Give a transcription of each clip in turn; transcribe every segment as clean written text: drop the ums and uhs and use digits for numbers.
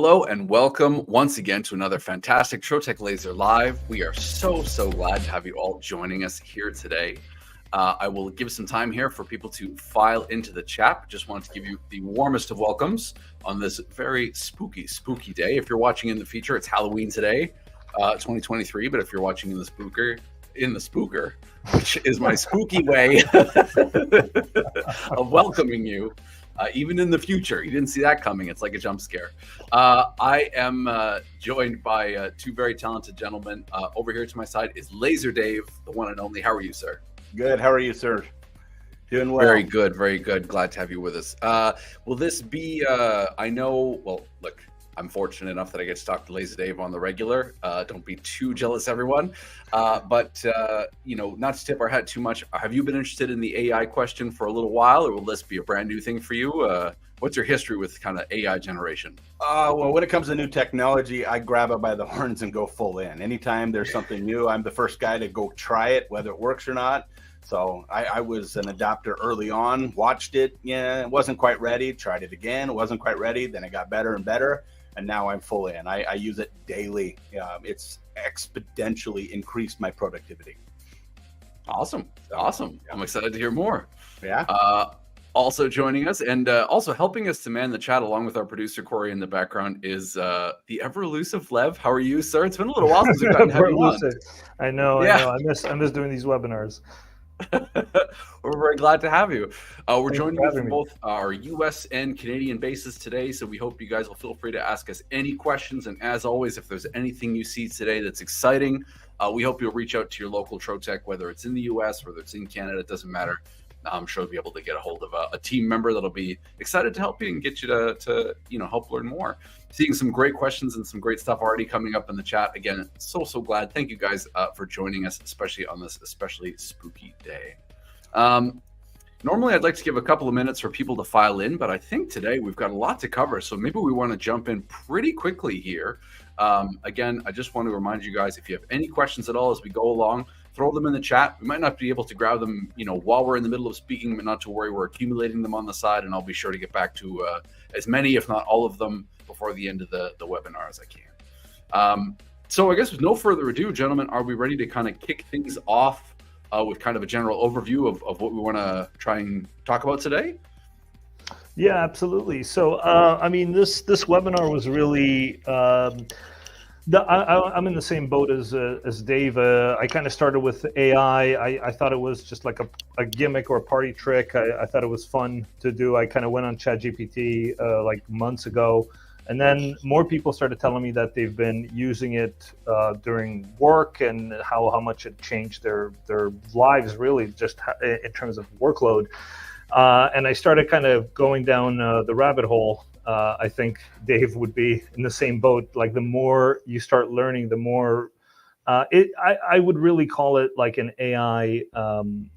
Hello and welcome once again to another fantastic Trotec Laser Live. We are so glad to have you all joining us here today. I will give some time here for people to file into the chat. Just wanted to give you the warmest of welcomes on this very spooky day. If you're watching in the future, it's Halloween today, 2023. But if you're watching in the spooker, which is my spooky way of welcoming you, even in the future. You didn't see that coming. It's like a jump scare. I am joined by two very talented gentlemen. Over here to my side is Laser Dave, the one and only. How are you, sir? Good. How are you, sir? Doing well. Very good. Very good. Glad to have you with us. Will this be, I know, well, look, I'm fortunate enough that I get to talk to Laser Dave on the regular. Don't be too jealous, everyone. But not to tip our hat too much, have you been interested in the AI question for a little while, or will this be a brand new thing for you? What's your history with kind of AI generation? Well, when it comes to new technology, I grab it by the horns and go full in. Anytime there's something new, I'm the first guy to go try it, whether it works or not. So I was an adopter early on, watched it. Yeah, it wasn't quite ready. Tried it again. It wasn't quite ready. Then it got better and better. And now I'm full in. I use it daily. It's exponentially increased my productivity. Awesome. I'm excited to hear more. Yeah. Also joining us and also helping us to man the chat along with our producer Corey in the background is the ever elusive Lev. How are you, sir? It's been a little while since we've gotten to have you on. I know. I miss doing these webinars. We're very glad to have you. We're joining you from both our US and Canadian bases today, so we hope you guys will feel free to ask us any questions. And as always, if there's anything you see today that's exciting, we hope you'll reach out to your local Trotec, whether it's in the US, whether it's in Canada, it doesn't matter. I'm sure we'll be able to get a hold of a team member that'll be excited to help you and get you to help learn more. Seeing some great questions and some great stuff already coming up in the chat. Again, so glad. Thank you guys for joining us, especially on this especially spooky day. Normally, I'd like to give a couple of minutes for people to file in, but I think today we've got a lot to cover, so maybe we want to jump in pretty quickly here. Again, I just want to remind you guys, if you have any questions at all as we go along, throw them in the chat. We might not be able to grab them, while we're in the middle of speaking, but not to worry. We're accumulating them on the side, and I'll be sure to get back to as many, if not all of them, before the end of the webinar as I can. So I guess with no further ado, gentlemen, are we ready to kind of kick things off with kind of a general overview of what we want to try and talk about today? Yeah, absolutely. So, this webinar was really... I'm in the same boat as Dave. I kind of started with AI. I thought it was just like a gimmick or a party trick. I thought it was fun to do. I kind of went on ChatGPT like months ago, and then more people started telling me that they've been using it during work and how much it changed their lives, really, just in terms of workload. And I started kind of going down the rabbit hole. I think Dave would be in the same boat. Like, the more you start learning, the more I would really call it like an AI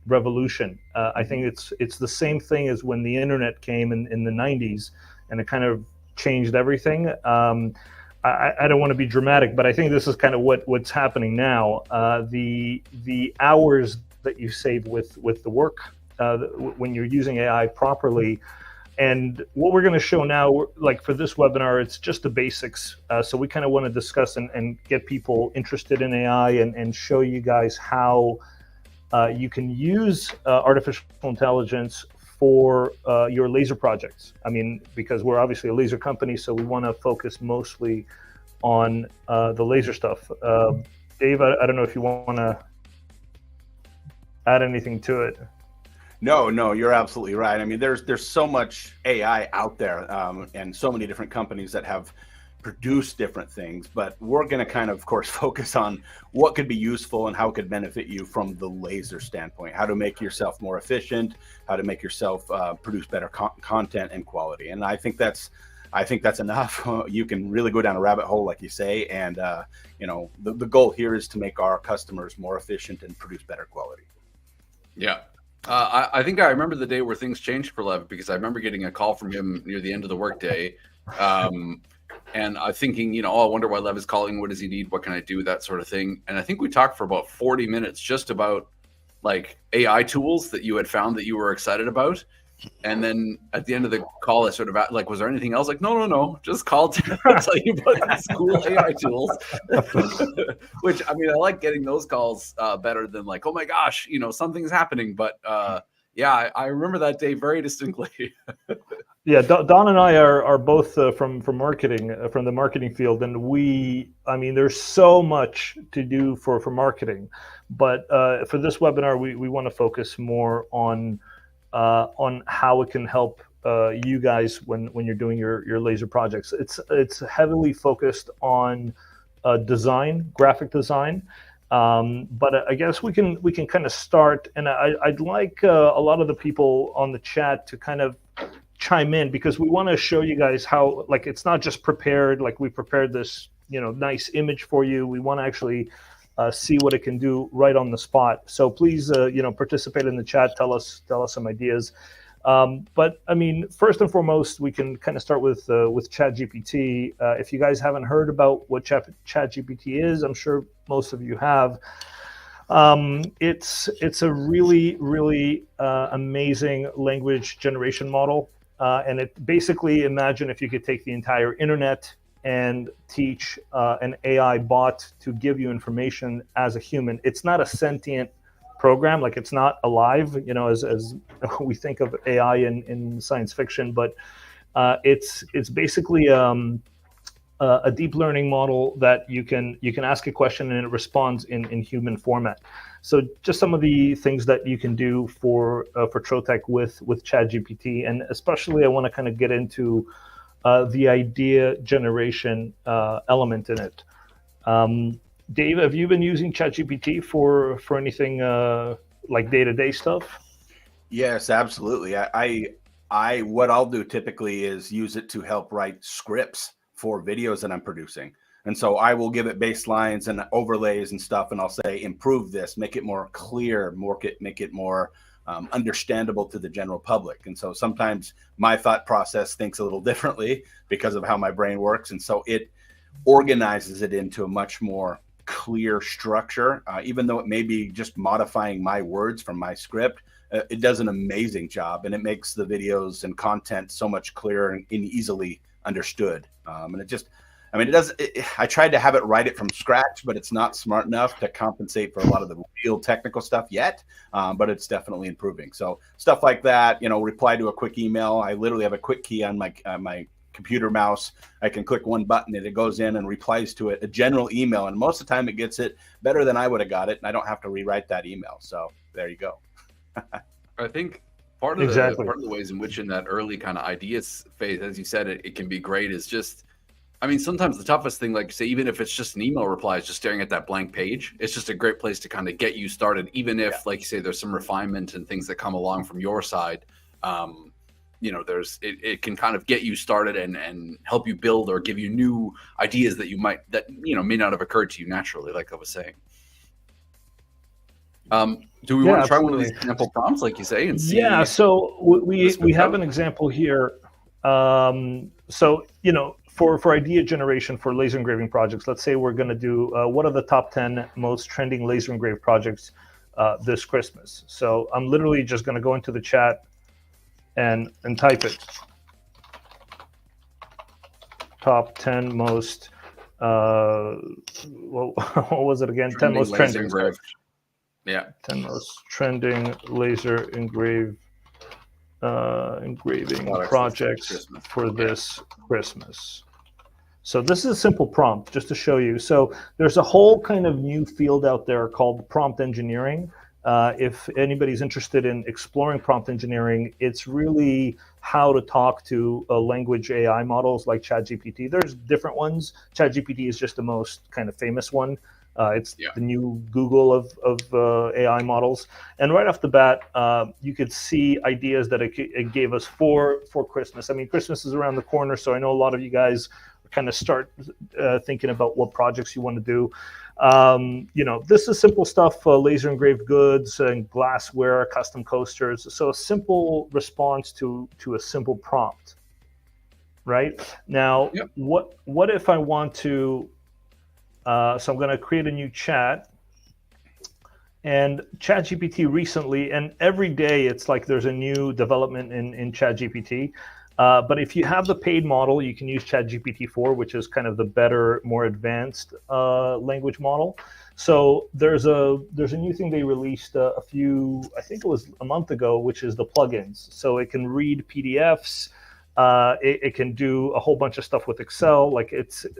revolution. I think it's the same thing as when the internet came in the 90s, and it kind of changed everything. I don't want to be dramatic, but I think this is kind of what's happening now. The hours that you save with the work when you're using AI properly. And what we're going to show now, like for this webinar, it's just the basics. So we kind of want to discuss and get people interested in AI and show you guys how you can use artificial intelligence for your laser projects. I mean, because we're obviously a laser company, so we want to focus mostly on the laser stuff. Dave, I don't know if you want to add anything to it. No, you're absolutely right. I mean, there's so much AI out there, and so many different companies that have produced different things, but we're going to kind of course, focus on what could be useful and how it could benefit you from the laser standpoint, how to make yourself more efficient, how to make yourself produce better content and quality. And I think that's enough. You can really go down a rabbit hole, like you say, and the goal here is to make our customers more efficient and produce better quality. Yeah. I think I remember the day where things changed for Lev, because I remember getting a call from him near the end of the workday. And I'm thinking, I wonder why Lev is calling. What does he need? What can I do? That sort of thing. And I think we talked for about 40 minutes just about like AI tools that you had found that you were excited about. And then at the end of the call, I sort of like, was there anything else? Like, no, just call to tell you about these cool AI tools. Which, I mean, I like getting those calls better than like, oh my gosh, something's happening. But yeah, I remember that day very distinctly. Yeah, Don and I are both from marketing, from the marketing field, and I mean, there's so much to do for marketing, but for this webinar, we want to focus more on how it can help you guys when you're doing your laser projects. It's heavily focused on design, graphic design. But I guess we can kind of start, and I'd like a lot of the people on the chat to kind of chime in, because we want to show you guys how, like, it's not just prepared, like we prepared this nice image for you. We want to actually see what it can do right on the spot. So please participate in the chat, tell us some ideas. But I mean, first and foremost, we can kind of start with ChatGPT. If you guys haven't heard about what ChatGPT is, I'm sure most of you have. It's a really amazing language generation model. And it basically, imagine if you could take the entire internet and teach an AI bot to give you information as a human. It's not a sentient program, like it's not alive, as we think of AI in science fiction, but it's basically a deep learning model that you can ask a question and it responds in human format. So just some of the things that you can do for Trotec with ChatGPT, and especially I want to kind of get into the idea generation element in it. Dave, have you been using ChatGPT for anything like day-to-day stuff? Yes, absolutely. I what I'll do typically is use it to help write scripts for videos that I'm producing. And so I will give it baselines and overlays and stuff, and I'll say, improve this, make it more clear, make it more understandable to the general public. And so sometimes my thought process thinks a little differently because of how my brain works. And so it organizes it into a much more clear structure, even though it may be just modifying my words from my script. It does an amazing job, and it makes the videos and content so much clearer and easily understood. And it just, I mean, I tried to have it write it from scratch, but it's not smart enough to compensate for a lot of the real technical stuff yet, but it's definitely improving. So stuff like that, reply to a quick email. I literally have a quick key on my computer mouse. I can click one button and it goes in and replies to it, a general email. And most of the time it gets it better than I would have got it. And I don't have to rewrite that email. So there you go. I think part of the ways in which in that early kind of ideas phase, as you said, it can be great is just, I mean, sometimes the toughest thing, like say, even if it's just an email reply, is just staring at that blank page. It's just a great place to kind of get you started, even if, like you say, there's some refinement and things that come along from your side. It can kind of get you started and help you build or give you new ideas that may not have occurred to you naturally, like I was saying. Do we want to try one of these sample prompts, like you say, and see? Yeah, so we have an example here. For idea generation for laser engraving projects, let's say we're going to do what are the top 10 most trending laser engraved projects this Christmas. So I'm literally just going to go into the chat and type it. Top 10 most, what was it again? 10 most trending. Engraved. Yeah. 10 most trending laser engraving projects for this Christmas. So this is a simple prompt just to show you. So there's a whole kind of new field out there called prompt engineering. If anybody's interested in exploring prompt engineering, it's really how to talk to language AI models like ChatGPT. There's different ones. ChatGPT is just the most kind of famous one. It's the new Google of AI models. And right off the bat, you could see ideas that it gave us for Christmas. I mean, Christmas is around the corner, so I know a lot of you guys kind of start thinking about what projects you want to do. This is simple stuff, laser engraved goods and glassware, custom coasters. So a simple response to a simple prompt, right? Now, what if I want to, so I'm going to create a new chat, And ChatGPT recently, and every day it's like there's a new development in ChatGPT. But if you have the paid model, you can use ChatGPT 4, which is kind of the better, more advanced language model. So there's a new thing they released I think it was a month ago, which is the plugins. So it can read PDFs. It can do a whole bunch of stuff with Excel.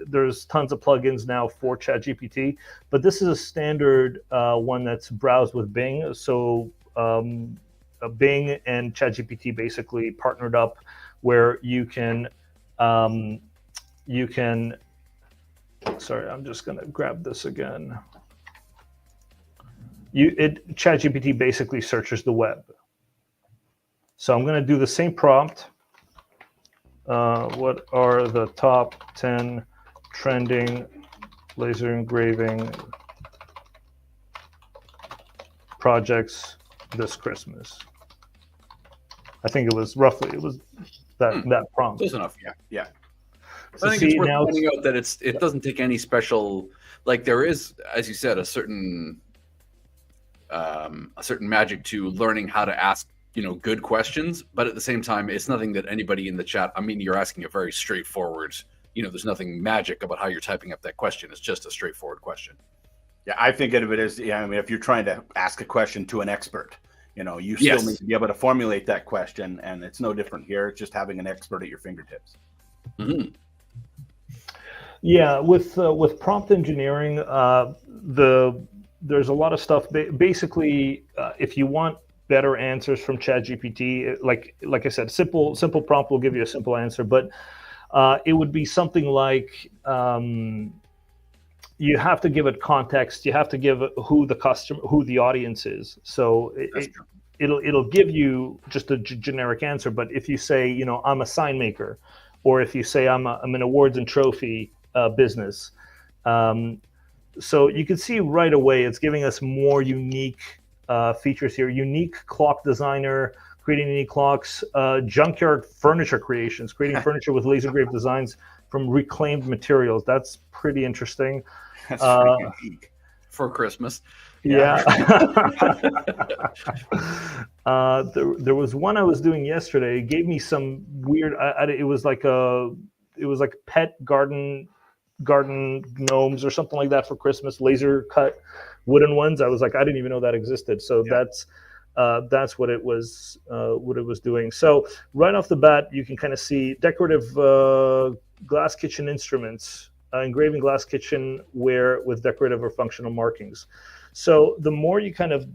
There's tons of plugins now for ChatGPT, but this is a standard one that's browsed with Bing. So Bing and ChatGPT basically partnered up, where you can. Sorry, I'm just gonna grab this again. ChatGPT basically searches the web. So I'm gonna do the same prompt. What are the top 10 trending laser engraving projects this Christmas? I think it was that prompt. Close enough. Yeah. So I think it's worth pointing out that it doesn't take any special, like there is, as you said, a certain magic to learning how to ask good questions, but at the same time, it's nothing that anybody in the chat, I mean, you're asking a very straightforward, there's nothing magic about how you're typing up that question. It's just a straightforward question. Yeah, I think of it as, if you're trying to ask a question to an expert, you still need to be able to formulate that question, and it's no different here. It's just having an expert at your fingertips. Mm-hmm. Yeah, with prompt engineering, there's a lot of stuff. Basically, if you want better answers from ChatGPT, like I said, simple prompt will give you a simple answer, but it would be something like you have to give it context. You have to give who the audience is. So it'll give you just a generic answer. But if you say, I'm a sign maker, or if you say I'm an awards and trophy business, so you can see right away it's giving us more unique features here. Unique clock designer, creating unique clocks, junkyard furniture creations, creating furniture with laser engraved designs from reclaimed materials. That's pretty interesting. That's pretty unique for Christmas. Yeah. There was one I was doing yesterday. It gave me some weird. It was like pet garden gnomes or something like that for Christmas. Laser cut wooden ones. I was like, I didn't even know that existed. So that's what it was doing. So right off the bat, you can kind of see decorative glass kitchen instruments, engraving glass kitchenware with decorative or functional markings. So the more you kind of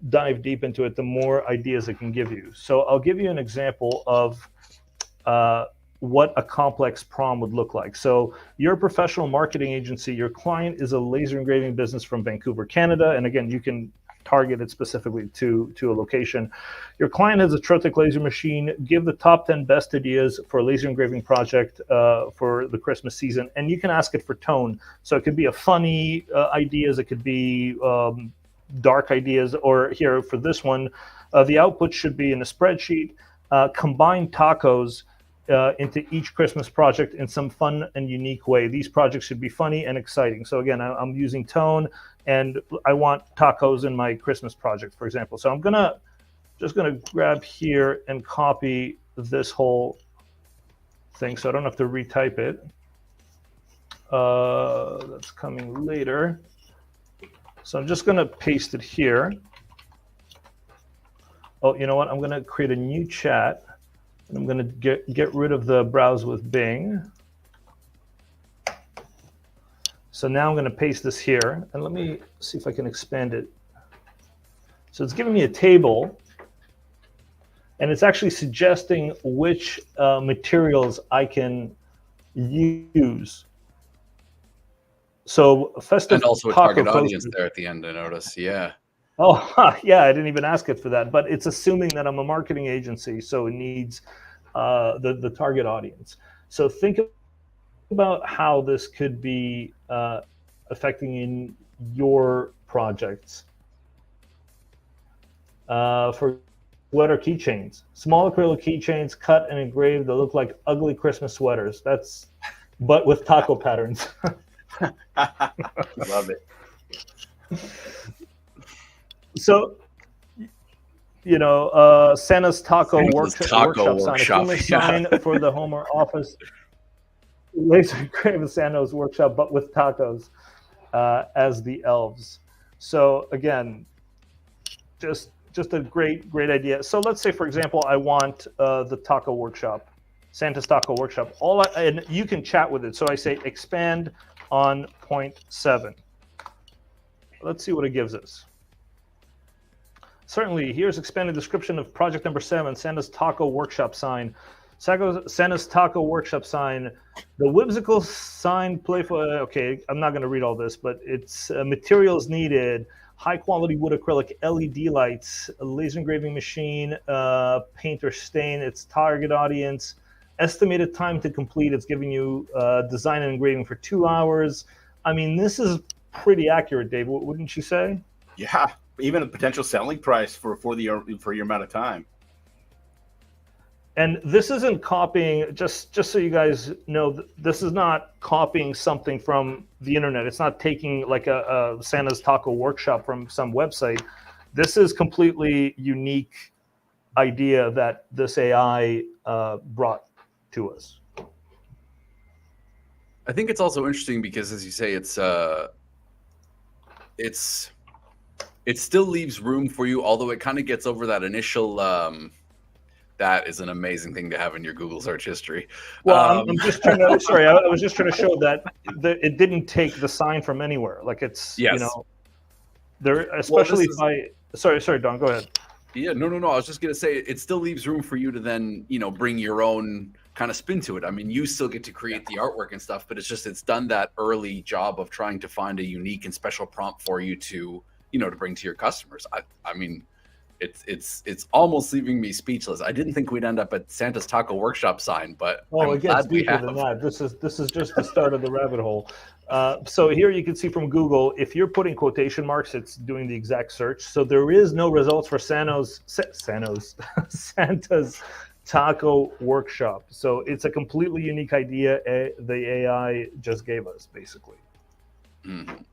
dive deep into it, the more ideas it can give you. So I'll give you an example of what a complex prompt would look like. So you're a professional marketing agency. Your client is a laser engraving business from Vancouver, Canada. And again, you can target it specifically to a location. Your client has a Trotec laser machine. Give the top 10 best ideas for a laser engraving project for the Christmas season. And you can ask it for tone. So it could be a funny ideas. It could be dark ideas. Or here for this one, the output should be in a spreadsheet. Combine tacos into each Christmas project in some fun and unique way. These projects should be funny and exciting. So again, I'm using tone, and I want tacos in my Christmas project, for example. So I'm just gonna grab here and copy this whole thing, so I don't have to retype it. That's coming later. So I'm just gonna paste it here. Oh, you know what? I'm gonna create a new chat. And I'm going to get rid of the browse with Bing. So now I'm going to paste this here. And let me see if I can expand it. So it's giving me a table. And it's actually suggesting which materials I can use. So festive and also a target audience there at the end, I notice. Yeah. Oh, yeah, I didn't even ask it for that, but it's assuming that I'm a marketing agency, so it needs the target audience. So think about how this could be affecting in your projects. For sweater keychains, small acrylic keychains cut and engraved that look like ugly Christmas sweaters. But with taco patterns. Love it. So, Santa's Taco Workshop sign, a humorous sign for the home or office. Laser engraved Santa's workshop, but with tacos as the elves. So again, just a great idea. So let's say, for example, I want the taco workshop, Santa's Taco Workshop. And you can chat with it. So I say expand on point 7. Let's see what it gives us. Certainly, here's expanded description of project number 7, Santa's Taco Workshop sign. Santa's Taco Workshop sign, the whimsical sign, playful. Okay, I'm not going to read all this, but it's materials needed: high quality wood acrylic, LED lights, a laser engraving machine, paint or stain. Its target audience, estimated time to complete. It's giving you design and engraving for 2 hours. I mean, this is pretty accurate, Dave. Wouldn't you say? Yeah, even a potential selling price for your amount of time. And this isn't copying, just so you guys know, this is not copying something from the internet. It's not taking like a Santa's Taco Workshop from some website. This is completely unique idea that this AI brought to us. I think it's also interesting because, as you say, it still leaves room for you, although it kind of gets over that initial. That is an amazing thing to have in your Google search history. Well, I'm just trying to. Sorry, I was just trying to show that it didn't take the sign from anywhere. Like it's, yes. there, especially by. Sorry, Don, go ahead. Yeah, no. I was just gonna say it still leaves room for you to then, bring your own kind of spin to it. I mean, you still get to create the artwork and stuff, but it's done that early job of trying to find a unique and special prompt for you to, to bring to your customers. I mean. It's almost leaving me speechless. I didn't think we'd end up at Santa's Taco Workshop sign, but it gets deeper than that. This is just the start of the rabbit hole. So here you can see from Google, if you're putting quotation marks, it's doing the exact search. So there is no results for Santa's Taco Workshop. So it's a completely unique idea the AI just gave us, basically. Mm-hmm.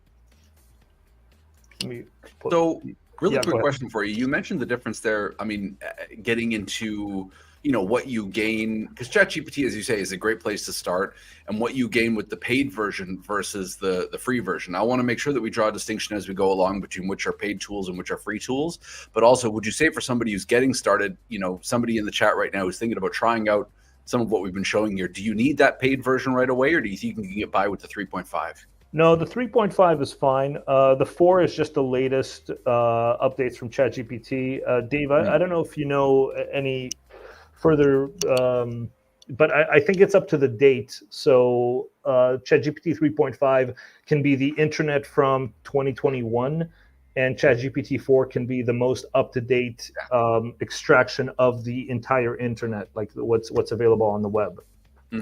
Really quick question for you. You mentioned the difference there. I mean, getting into, what you gain, because ChatGPT, as you say, is a great place to start, and what you gain with the paid version versus the free version. I want to make sure that we draw a distinction as we go along between which are paid tools and which are free tools. But also, would you say for somebody who's getting started, somebody in the chat right now who's thinking about trying out some of what we've been showing here, do you need that paid version right away, or do you think you can get by with the 3.5? No, the 3.5 is fine. The 4 is just the latest updates from ChatGPT. Dave, I don't know if you know any further, but I think it's up to the date. So ChatGPT 3.5 can be the internet from 2021, and ChatGPT 4 can be the most up-to-date extraction of the entire internet, like what's available on the web.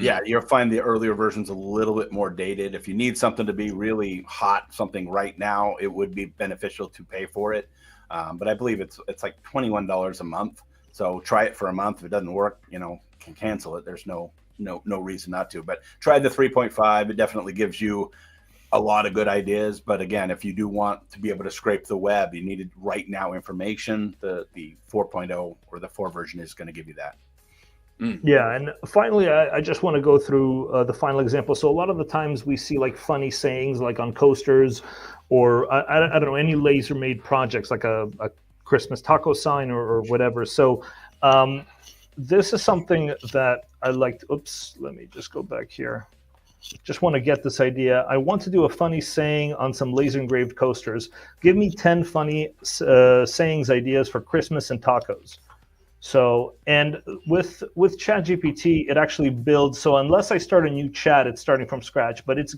Yeah, you'll find the earlier versions a little bit more dated. If you need something to be really hot, something right now, it would be beneficial to pay for it. But I believe it's like $21 a month. So try it for a month. If it doesn't work, can cancel it. There's no reason not to. But try the 3.5. It definitely gives you a lot of good ideas. But again, if you do want to be able to scrape the web, you needed right now information. The 4.0 or the 4 version is going to give you that. Yeah, and finally, I just want to go through the final example. So a lot of the times we see like funny sayings like on coasters, or I don't know, any laser-made projects like a Christmas taco sign or whatever. So this is something that I like. Oops, let me just go back here. Just want to get this idea. I want to do a funny saying on some laser engraved coasters. Give me 10 funny sayings ideas for Christmas and tacos. So, and with ChatGPT, it actually builds. So unless I start a new chat, it's starting from scratch. But it's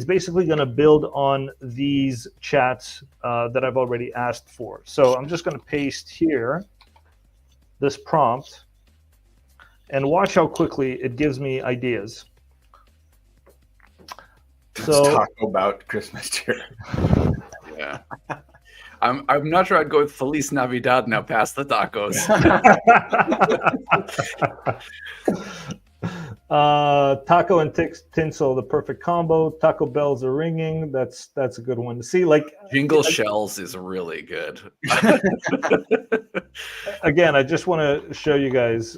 basically going to build on these chats that I've already asked for. So I'm just going to paste here this prompt, and watch how quickly it gives me ideas. Let's talk about Christmas cheer. Yeah. I'm not sure I'd go with Feliz Navidad now past the tacos. Taco and tinsel, the perfect combo. Taco bells are ringing. That's a good one to see. Like Jingle shells is really good. Again, I just want to show you guys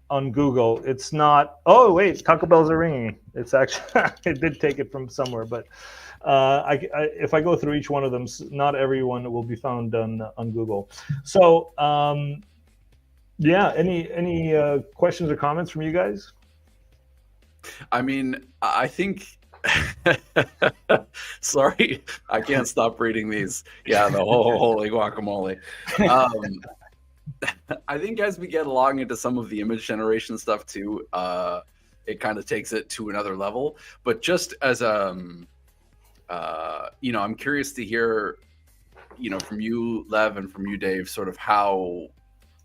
on Google. It's not. Oh wait, Taco bells are ringing. It's actually I did take it from somewhere, but if I go through each one of them, not everyone will be found on Google. So yeah, any questions or comments from you guys? I mean, I think. Sorry, I can't stop reading these. Yeah, the holy guacamole. I think as we get along into some of the image generation stuff too, it kind of takes it to another level. But just as I'm curious to hear, from you, Lev, and from you, Dave, sort of how,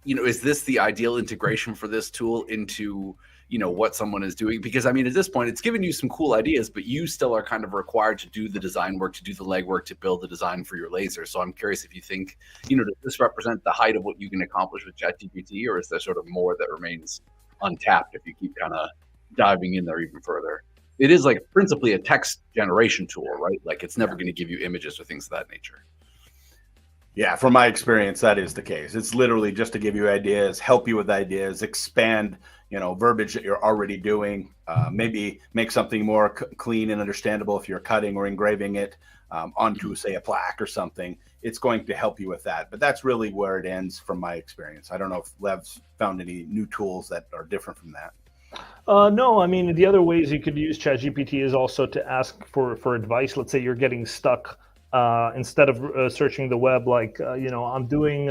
is this the ideal integration for this tool into what someone is doing? Because I mean, at this point, it's given you some cool ideas, but you still are kind of required to do the design work, to do the legwork, to build the design for your laser. So I'm curious if you think, does this represent the height of what you can accomplish with ChatGPT, or is there sort of more that remains untapped if you keep kind of diving in there even further? It is like principally a text generation tool, right? Like it's never going to give you images or things of that nature. Yeah, from my experience, that is the case. It's literally just to give you ideas, help you with ideas, expand, verbiage that you're already doing, maybe make something more clean and understandable if you're cutting or engraving it onto, say, a plaque or something. It's going to help you with that. But that's really where it ends from my experience. I don't know if Lev's found any new tools that are different from that. No, I mean, the other ways you could use ChatGPT is also to ask for advice. Let's say you're getting stuck. Instead of searching the web, like, I'm doing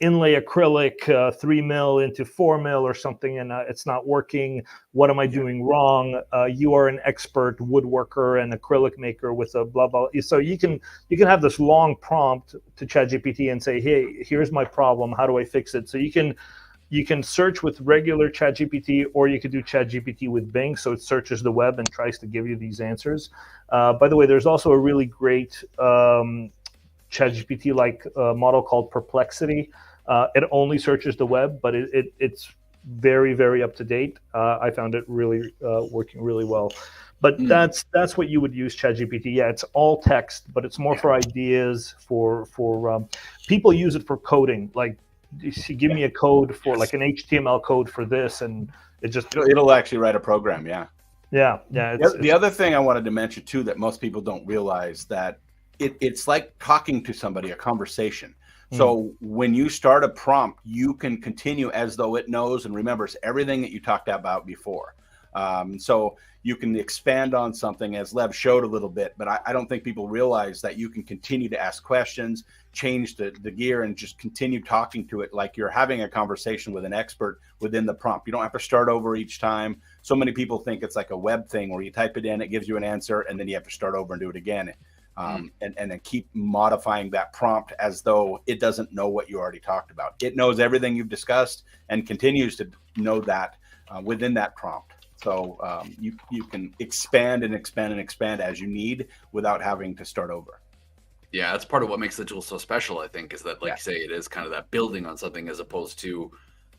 inlay acrylic 3 mil into 4 mil or something, and it's not working. What am I doing wrong? You are an expert woodworker and acrylic maker with a blah, blah. So you can have this long prompt to ChatGPT and say, hey, here's my problem. How do I fix it? So you can search with regular ChatGPT, or you could do ChatGPT with Bing, so it searches the web and tries to give you these answers. By the way, there's also a really great ChatGPT-like model called Perplexity. It only searches the web, but it's very, very up to date. I found it really working really well. But that's what you would use ChatGPT. Yeah, it's all text, but it's more for ideas. For people use it for coding, like. Give me a code for like an HTML code for this, and it'll actually write a program. Yeah. The other thing I wanted to mention too that most people don't realize, that it's like talking to somebody, a conversation. So when you start a prompt, you can continue as though it knows and remembers everything that you talked about before. So you can expand on something, as Lev showed a little bit, but I don't think people realize that you can continue to ask questions, change the gear, and just continue talking to it like you're having a conversation with an expert within the prompt. You don't have to start over each time. So many people think it's like a web thing where you type it in, it gives you an answer, and then you have to start over and do it again. And then keep modifying that prompt as though it doesn't know what you already talked about. It knows everything you've discussed and continues to know that within that prompt. So you can expand and expand and expand as you need without having to start over. Yeah, that's part of what makes the tool so special, I think, is that, like you say, it is kind of that building on something as opposed to,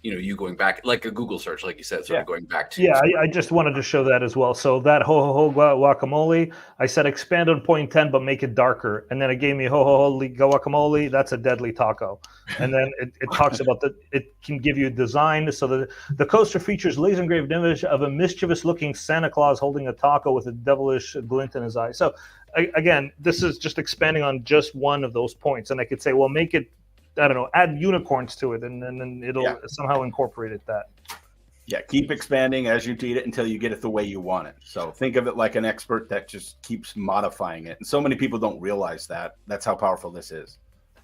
you going back, like a Google search, like you said, sort of going back to. Yeah, I just wanted to show that as well. So that ho guacamole, I said expand on point 10, but make it darker. And then it gave me ho guacamole. That's a deadly taco. And then it talks about it can give you design. So the coaster features laser engraved image of a mischievous looking Santa Claus holding a taco with a devilish glint in his eye. So again, this is just expanding on just one of those points. And I could say, well, make it, I don't know, add unicorns to it, and then it'll somehow incorporate it that. Yeah, keep expanding as you need it until you get it the way you want it. So think of it like an expert that just keeps modifying it. And so many people don't realize that. That's how powerful this is.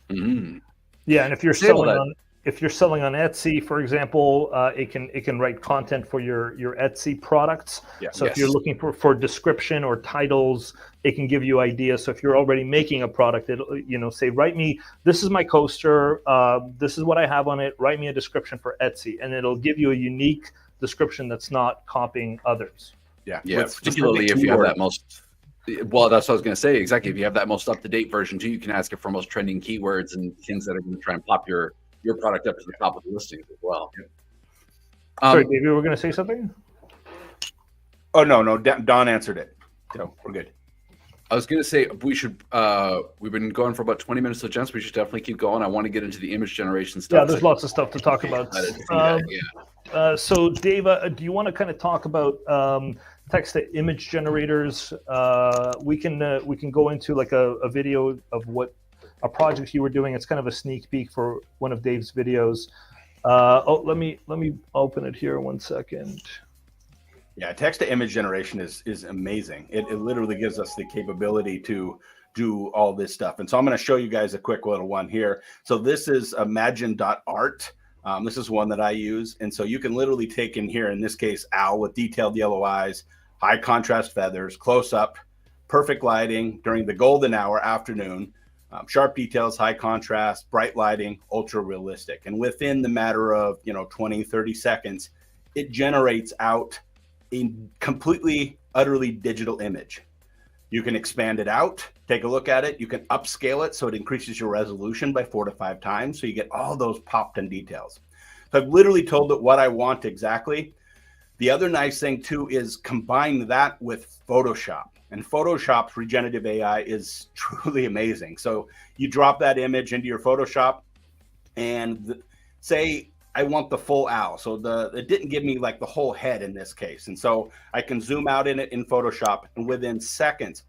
Mm-hmm. Yeah, and if you're selling on Etsy, for example, it can write content for your Etsy products. Yeah. So if you're looking for description or titles, it can give you ideas. So if you're already making a product, it'll say, write me, this is my coaster, this is what I have on it, write me a description for Etsy, and it'll give you a unique description that's not copying others. Yeah, particularly if you have that most. Well, that's what I was going to say. Exactly. If you have that most up-to-date version too, you can ask it for most trending keywords and things that are going to try and pop your product up to the top of the listings as well. Sorry, Dave, you were going to say something? Oh, no, Don answered it. So we're good. I was going to say we should. We've been going for about 20 minutes, so gents, we should definitely keep going. I want to get into the image generation stuff. Yeah, there's lots of stuff to talk about. So, Dave, do you want to kind of talk about text to image generators? We can go into like a video of what a project you were doing. It's kind of a sneak peek for one of Dave's videos. Let me open it here 1 second. Yeah, text to image generation is amazing. It literally gives us the capability to do all this stuff. And so I'm going to show you guys a quick little one here. So this is imagine.art. This is one that I use. And so you can literally take in here, in this case, owl with detailed yellow eyes, high contrast feathers, close up, perfect lighting during the golden hour afternoon, sharp details, high contrast, bright lighting, ultra realistic. And within the matter of 20, 30 seconds, it generates out a completely, utterly digital image. You can expand it out, take a look at it. You can upscale it so it increases your resolution by 4 to 5 times. So you get all those popped in details. So I've literally told it what I want exactly. The other nice thing too is combine that with Photoshop. And Photoshop's regenerative AI is truly amazing. So you drop that image into your Photoshop and say, I want the full owl. So it didn't give me like the whole head in this case. And so I can zoom out in it in Photoshop, and within seconds,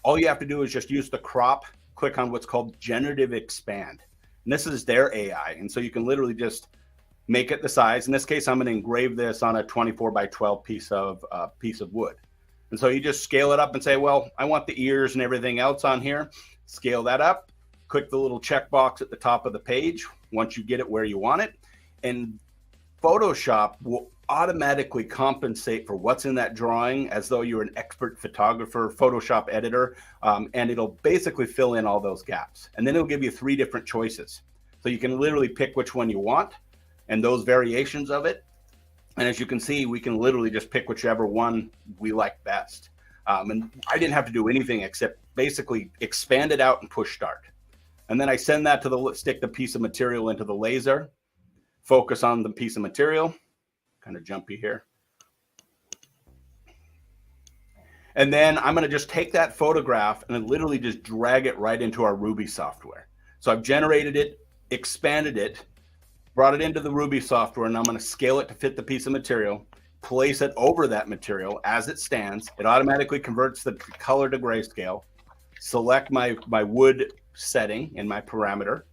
all you have to do is just use the crop, click on what's called generative expand. And this is their AI. And so you can literally just make it the size. In this case, I'm going to engrave this on a 24 by 12 piece of wood. And so you just scale it up and say, well, I want the ears and everything else on here. Scale that up, click the little checkbox at the top of the page once you get it where you want it. And Photoshop will automatically compensate for what's in that drawing as though you're an expert photographer, Photoshop editor, and it'll basically fill in all those gaps. And then it'll give you 3 different choices. So you can literally pick which one you want and those variations of it. And as you can see, we can literally just pick whichever one we like best. And I didn't have to do anything except basically expand it out and push start. And then I send that to stick the piece of material into the laser. Focus on the piece of material, kind of jumpy here. And then I'm going to just take that photograph and then literally just drag it right into our Ruby software. So I've generated it, expanded it, brought it into the Ruby software, and I'm going to scale it to fit the piece of material, place it over that material as it stands. It automatically converts the color to grayscale, select my wood setting in my parameter,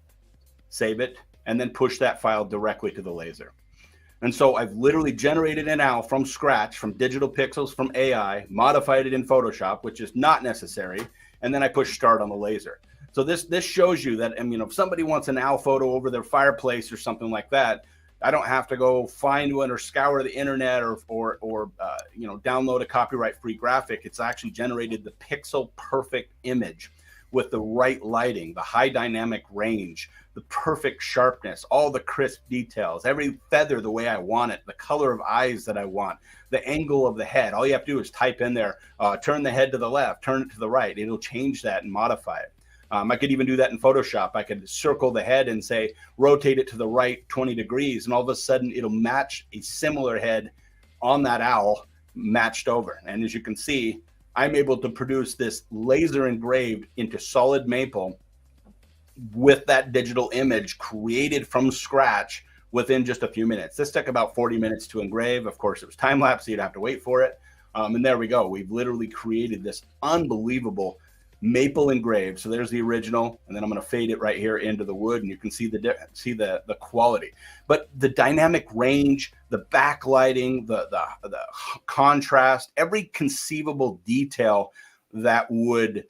save it, and then push that file directly to the laser. And so I've literally generated an owl from scratch, from digital pixels, from AI, modified it in Photoshop, which is not necessary, and then I push start on the laser. So this shows you that, if somebody wants an owl photo over their fireplace or something like that, I don't have to go find one or scour the internet or download a copyright-free graphic. It's actually generated the pixel perfect image with the right lighting, the high dynamic range, the perfect sharpness, all the crisp details, every feather the way I want it, the color of eyes that I want, the angle of the head. All you have to do is type in there, turn the head to the left, turn it to the right. It'll change that and modify it. I could even do that in Photoshop. I could circle the head and say, rotate it to the right 20 degrees, and all of a sudden it'll match a similar head on that owl matched over. And as you can see, I'm able to produce this laser engraved into solid maple with that digital image created from scratch within just a few minutes. This took about 40 minutes to engrave. Of course, it was time lapse, so you'd have to wait for it. And there we go. We've literally created this unbelievable maple engraved. So there's the original, and then I'm going to fade it right here into the wood, and you can see the quality. But the dynamic range, the backlighting, the contrast, every conceivable detail that the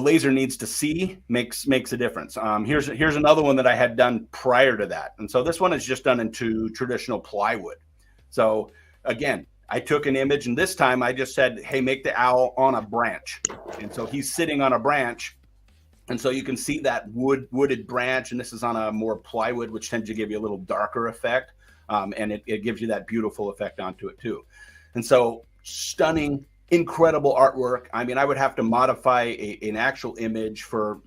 laser needs to see makes a difference. Here's another one that I had done prior to that, and so this one is just done into traditional plywood. So again, I took an image, and this time I just said, hey, make the owl on a branch. And so he's sitting on a branch. And so you can see that wooded branch, and this is on a more plywood, which tends to give you a little darker effect. And it gives you that beautiful effect onto it too. And so stunning, incredible artwork. I mean, I would have to modify an actual image for,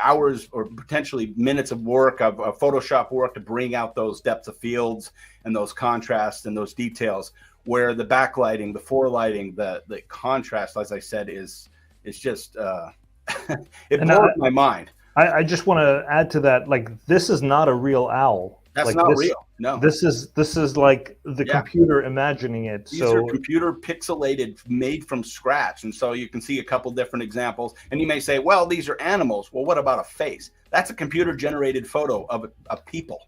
hours or potentially minutes of work of Photoshop work to bring out those depths of fields and those contrasts and those details. where the backlighting, the forelighting, the contrast, as I said, is just it blows my mind. I just want to add to that, like, this is not a real owl. That's like, not real. No. This is like the computer imagining it. These are computer pixelated, made from scratch. And so you can see a couple different examples. And you may say, well, these are animals. Well, what about a face? That's a computer generated photo of people.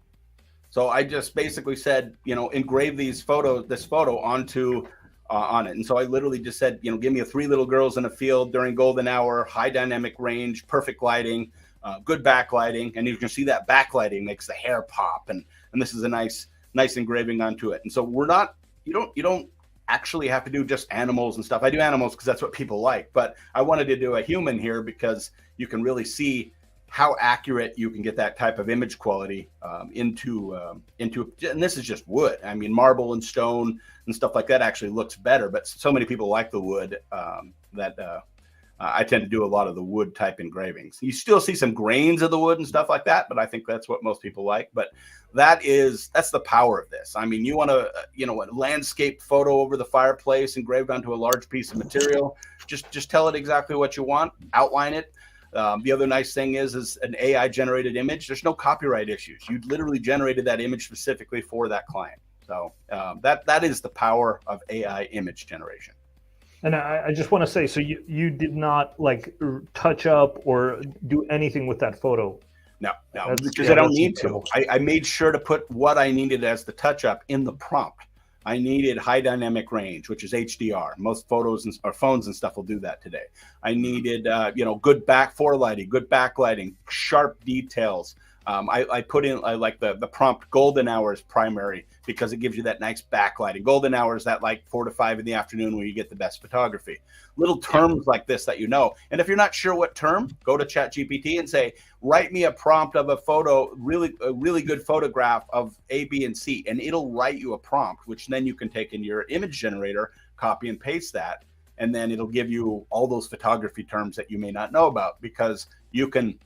So I just basically said, you know, engrave this photo onto on it. And so I literally just said, you know, give me 3 little girls in a field during golden hour, high dynamic range, perfect lighting, good backlighting. And you can see that backlighting makes the hair pop. And this is a nice engraving onto it. And so you don't actually have to do just animals and stuff. I do animals because that's what people like, but I wanted to do a human here because you can really see how accurate you can get that type of image quality into, and this is just wood. I mean, marble and stone and stuff like that actually looks better, but so many people like the wood that I tend to do a lot of the wood type engravings. You still see some grains of the wood and stuff like that, but I think that's what most people like. But that's the power of this. I mean, you want a landscape photo over the fireplace engraved onto a large piece of material. Just tell it exactly what you want, outline it. The other nice thing is an AI generated image. There's no copyright issues. You literally generated that image specifically for that client. So that is the power of AI image generation. And I just want to say, so you did not like touch up or do anything with that photo? No, because I don't need to. I made sure to put what I needed as the touch up in the prompt. I needed high dynamic range, which is HDR. Most photos or phones and stuff will do that today. I needed, good forelighting, good backlighting, sharp details. I put in like the prompt golden hours primary because it gives you that nice backlighting. Golden hours, that like 4 to 5 in the afternoon where you get the best photography. Little terms like this that you know. And if you're not sure what term, go to ChatGPT and say, write me a prompt of a really good photograph of A, B, and C. And it'll write you a prompt, which then you can take in your image generator, copy and paste that. And then it'll give you all those photography terms that you may not know about, because you can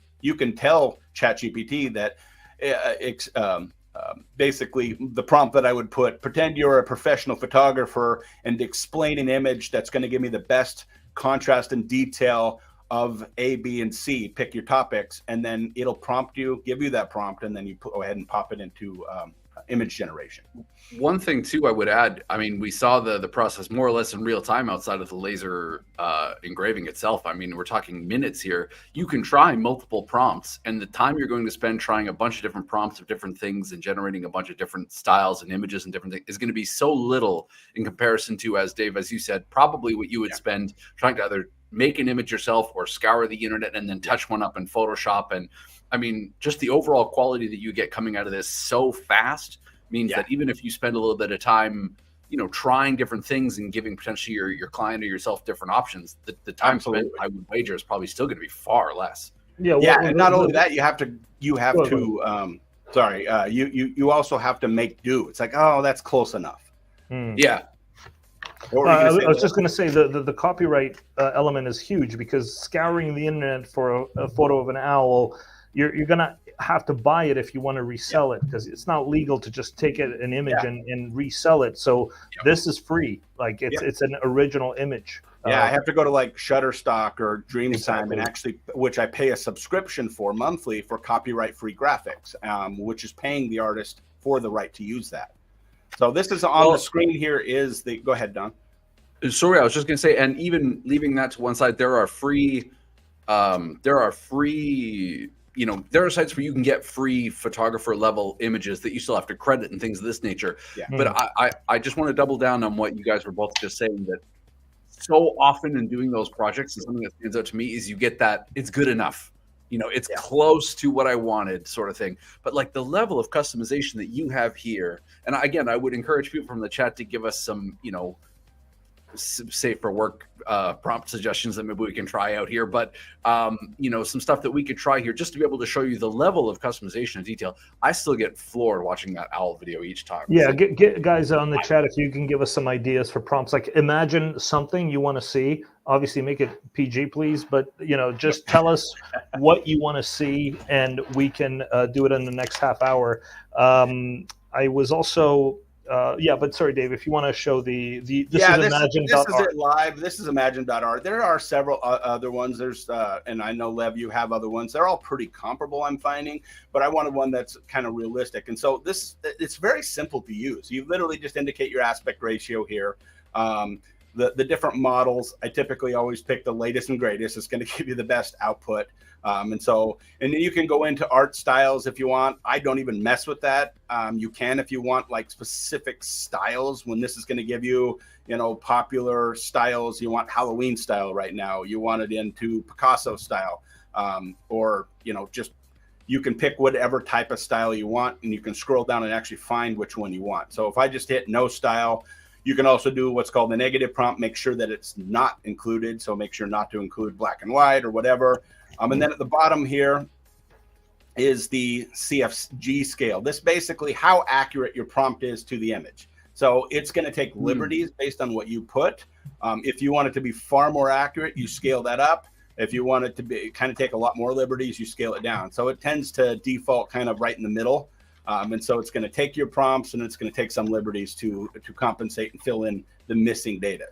tell ChatGPT that basically the prompt that I would put, pretend you're a professional photographer and explain an image that's going to give me the best contrast and detail of A, B, and C. Pick your topics, and then it'll prompt you, give you that prompt, and then you go ahead and pop it into image generation. One thing too I would add, I mean, we saw the process more or less in real time outside of the laser engraving itself. I mean, we're talking minutes here. You can try multiple prompts, and the time you're going to spend trying a bunch of different prompts of different things and generating a bunch of different styles and images and different things is going to be so little in comparison to, as Dave, as you said, probably what you would spend trying to either make an image yourself or scour the internet and then touch one up in Photoshop. And I mean, just the overall quality that you get coming out of this so fast means that even if you spend a little bit of time, trying different things and giving potentially your client or yourself different options, the time spent, I would wager, is probably still going to be far less. And not only that, you also have to make do. It's like, oh, that's close enough. Yeah. I was just going to say the copyright element is huge, because scouring the internet for a photo of an owl, you're going to have to buy it if you want to resell it, because it's not legal to just take an image and resell it. So this is free. Like it's an original image. I have to go to like Shutterstock or Dreamtime and actually, which I pay a subscription for monthly for copyright free graphics, which is paying the artist for the right to use that. So this is on the screen here is the, go ahead, Don. Sorry, I was just going to say, and even leaving that to one side, there are sites where you can get free photographer level images that you still have to credit and things of this nature. But I just want to double down on what you guys were both just saying, that so often in doing those projects, and something that stands out to me is you get that it's good enough. It's close to what I wanted, sort of thing. But like the level of customization that you have here, and again, I would encourage people from the chat to give us some, safe for work prompt suggestions that maybe we can try out here, but some stuff that we could try here just to be able to show you the level of customization and detail. I still get floored watching that owl video each time. Get guys on the chat if you can give us some ideas for prompts. Like, imagine something you want to see, obviously make it PG please, but just tell us what you want to see and we can do it in the next half hour. I was also yeah, but sorry, Dave, if you want to show this yeah, is this imagine.art. is it live. This is imagine.art. There are several other ones. There's, and I know, Lev, you have other ones. They're all pretty comparable, I'm finding, but I wanted one that's kind of realistic. And so it's very simple to use. You literally just indicate your aspect ratio here. The different models, I typically always pick the latest and greatest. It's going to give you the best output. And then you can go into art styles if you want. I don't even mess with that. You can if you want like specific styles, when this is going to give you, popular styles. You want Halloween style right now. You want it into Picasso style, or, just you can pick whatever type of style you want, and you can scroll down and actually find which one you want. So if I just hit no style, you can also do what's called the negative prompt, make sure that it's not included. So make sure not to include black and white or whatever. And then at the bottom here is the CFG scale. This basically how accurate your prompt is to the image. So it's going to take liberties based on what you put. If you want it to be far more accurate, you scale that up. If you want it to be kind of take a lot more liberties, you scale it down. So it tends to default kind of right in the middle. And so it's going to take your prompts and it's going to take some liberties to compensate and fill in the missing data.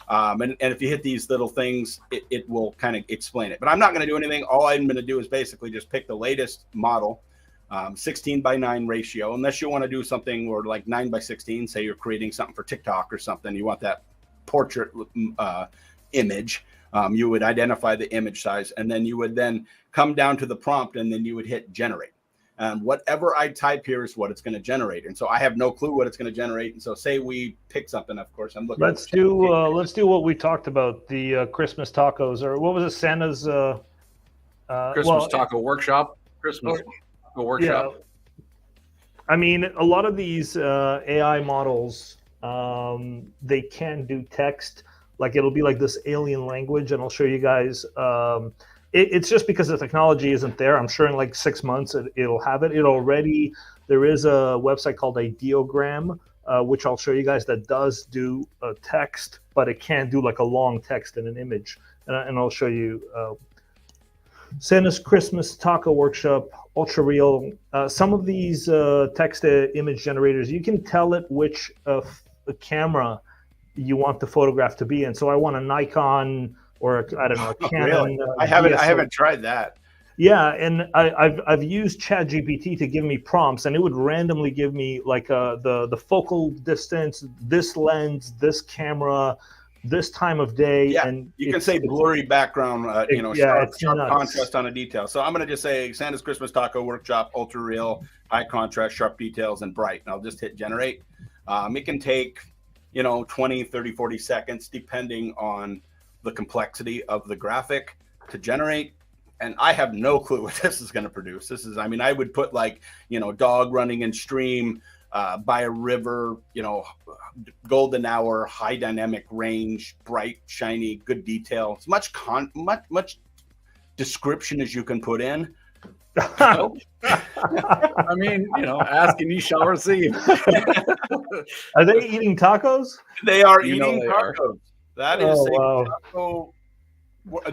And if you hit these little things, it will kind of explain it. But I'm not going to do anything. All I'm going to do is basically just pick the latest model, 16:9 ratio, unless you want to do something or like 9:16, say you're creating something for TikTok or something. You want that portrait image. You would identify the image size, and then you would then come down to the prompt, and then you would hit generate. And whatever I type here is what it's going to generate. And so I have no clue what it's going to generate. And so say we pick something, of course, I'm looking. Let's do what we talked about, the Christmas tacos, or what was it, Santa's Christmas taco workshop. Christmas taco workshop. Yeah. I mean, a lot of these AI models, they can do text. Like it'll be like this alien language, and I'll show you guys. It's just because the technology isn't there. I'm sure in like 6 months it'll have it. There is a website called Ideogram, which I'll show you guys, that does do text, but it can't do like a long text in an image. And I'll show you Santa's Christmas Taco Workshop, Ultra Real. Some of these text image generators, you can tell it which camera you want the photograph to be in. So I want a Nikon, or I don't know, a Canon. Really? I haven't tried that. Yeah, and I've used ChatGPT to give me prompts, and it would randomly give me like the focal distance, this lens, this camera, this time of day. Yeah, and you can say blurry background, sharp contrast on a detail. So I'm going to just say Santa's Christmas Taco Workshop, ultra real, high contrast, sharp details, and bright. And I'll just hit generate. It can take 20, 30, 40 seconds, depending on the complexity of the graphic to generate. And I have no clue what this is going to produce. I would put like, dog running in stream, by a river, golden hour, high dynamic range, bright, shiny, good detail. As much description as you can put in. I mean, ask and you shall receive. Are they eating tacos? They are eating tacos. That is taco.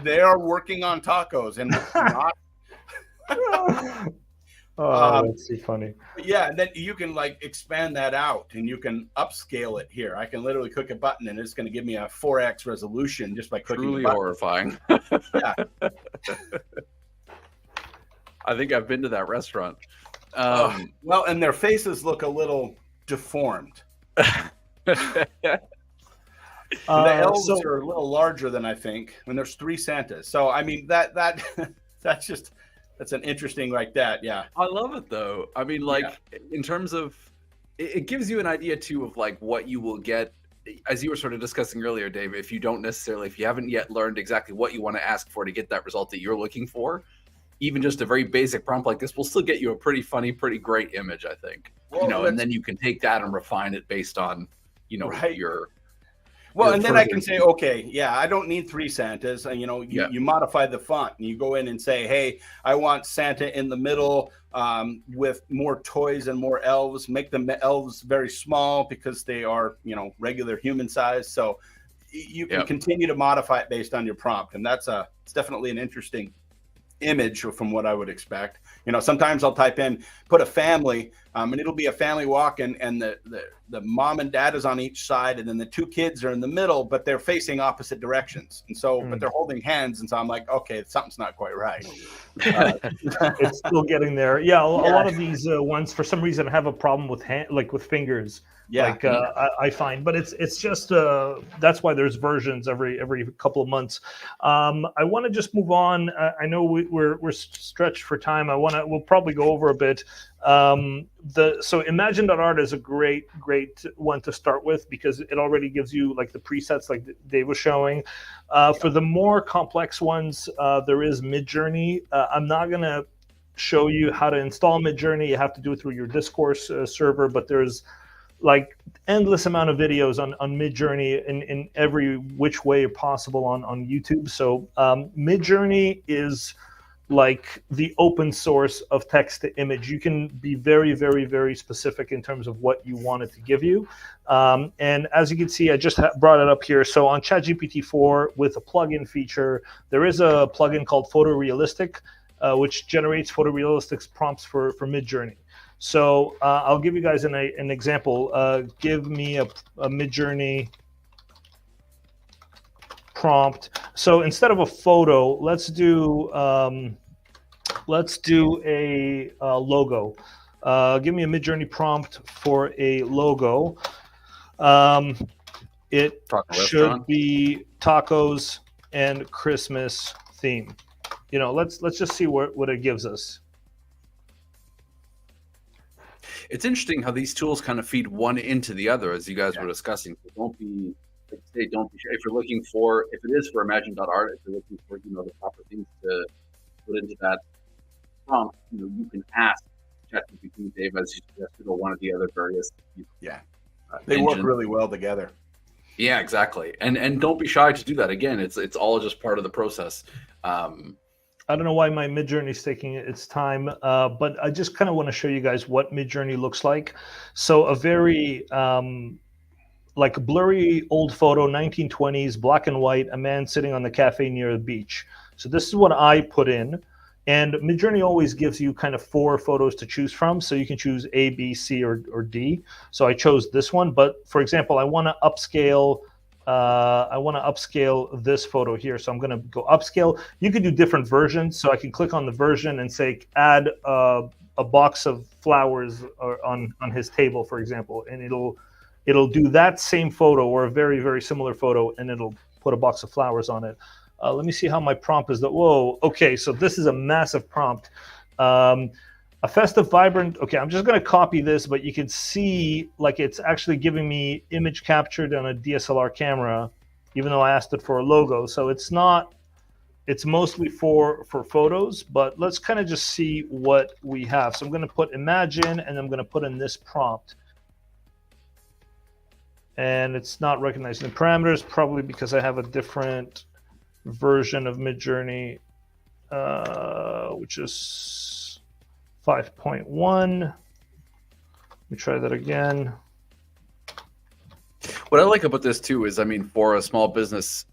They are working on tacos and not. That's so funny. Yeah, and then you can like expand that out, and you can upscale it here. I can literally click a button, and it's going to give me a 4x resolution just by clicking. Truly the button. Horrifying. Yeah. I think I've been to that restaurant. Well, and their faces look a little deformed. The elves are a little larger than I think. And there's 3 Santas. So I mean that's an interesting like that. Yeah. I love it though. I mean, in terms of it gives you an idea too of like what you will get, as you were sort of discussing earlier, Dave, if you haven't yet learned exactly what you want to ask for to get that result that you're looking for, even just a very basic prompt like this will still get you a pretty funny, pretty great image, I think. Well, and then you can take that and refine it based on, your. Well, and then I can say, okay, yeah, I don't need 3 Santas. And, you modify the font and you go in and say, hey, I want Santa in the middle with more toys and more elves. Make the elves very small because they are, regular human size. So you can continue to modify it based on your prompt. And it's definitely an interesting image from what I would expect. You know, sometimes I'll type in, put a family, and it'll be a family walk, and the mom and dad is on each side, and then the two kids are in the middle, but they're facing opposite directions. And so, but they're holding hands. And so I'm like, okay, something's not quite right. It's still getting there. Yeah, a lot of these ones, for some reason, have a problem with with fingers. Yeah, like I find, but it's just that's why there's versions every couple of months. I want to just move on. I know we're stretched for time. We'll probably go over a bit. So Imagine.art is a great one to start with because it already gives you like the presets like Dave was showing. For the more complex ones, there is Midjourney. I'm not gonna show you how to install Midjourney. You have to do it through your Discourse server, but there's like endless amount of videos on Midjourney in every which way possible on YouTube. So Midjourney is like the open source of text to image. You can be very, very, very specific in terms of what you want it to give you. And as you can see, I just brought it up here. So on ChatGPT 4 with a plugin feature, there is a plugin called Photorealistic, which generates photorealistic prompts for Midjourney. So I'll give you guys an example. Give me a Midjourney prompt. So instead of a photo, let's do a logo. Give me a Midjourney prompt for a logo. It should be tacos and Christmas theme. You know, let's just see what it gives us. It's interesting how these tools kind of feed one into the other, as you guys were discussing. So don't be shy. If you're looking for, if it is for Imagine.art, if you're looking for, you know, the proper things to put into that prompt, you know, you can ask ChatGPT, Dave, as you suggested, or one of the other various. They work really well together. Yeah, exactly. And don't be shy to do that. Again, it's all just part of the process. I don't know why my Midjourney is taking its time, but I just kind of want to show you guys what Midjourney looks like. So a very like a blurry old photo, 1920s, black and white, a man sitting on the cafe near the beach. So this is what I put in. And Midjourney always gives you kind of 4 photos to choose from. So you can choose A, B, C, or D. So I chose this one. But for example, I want to upscale this photo here. So I'm going to go upscale. You can do different versions. So I can click on the version and say, add a box of flowers on his table, for example. And it'll do that same photo or a very, very similar photo, and it'll put a box of flowers on it. Let me see how my prompt is. Whoa, okay, so this is a massive prompt. A festive, vibrant, okay, I'm just gonna copy this, but you can see like it's actually giving me image captured on a DSLR camera, even though I asked it for a logo. So it's mostly for photos, but let's kind of just see what we have. So I'm gonna put imagine, and I'm gonna put in this prompt. And it's not recognizing the parameters, probably because I have a different version of Midjourney, which is 5.1. Let me try that again. What I like about this too is, I mean, for a small business,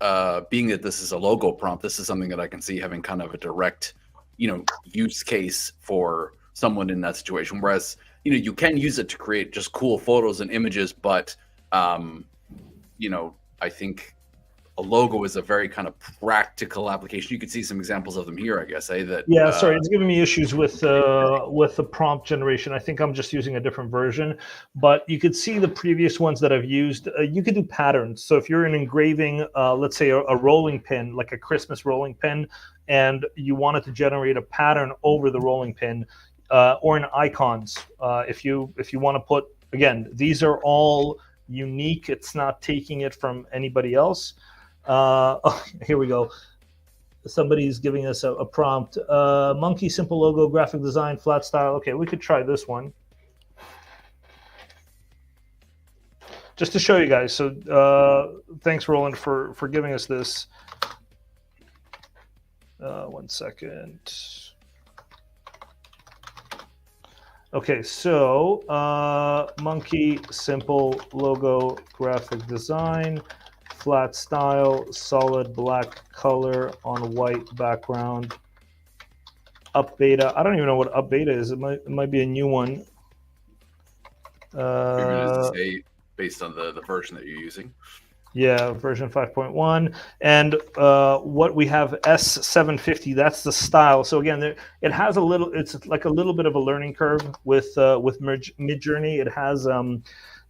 being that this is a logo prompt, this is something that I can see having kind of a direct, you know, use case for someone in that situation. Whereas, you know, you can use it to create just cool photos and images, but you know, I think a logo is a very kind of practical application. You can see some examples of them here, I guess. Yeah, sorry, it's giving me issues with the prompt generation. I think I'm just using a different version, but you could see the previous ones that I've used. You could do patterns. So if you're in engraving, let's say a rolling pin, like a Christmas rolling pin, and you wanted to generate a pattern over the rolling pin, or in icons, if you want to put, again, these are all unique. It's not taking it from anybody else. Oh, here we go. Somebody's giving us a prompt. Monkey, simple logo, graphic design, flat style. Okay, we could try this one. Just to show you guys. So thanks, Roland, for giving us this. 1 second. Okay, so monkey, simple logo, graphic design, flat style, solid black color on white background. up beta. I don't even know what up beta is. It might be a new one. You're going to say based on the version that you're using. Yeah, version 5.1, and what we have S750. That's the style. So again, it has a little. It's like a little bit of a learning curve with Midjourney. It has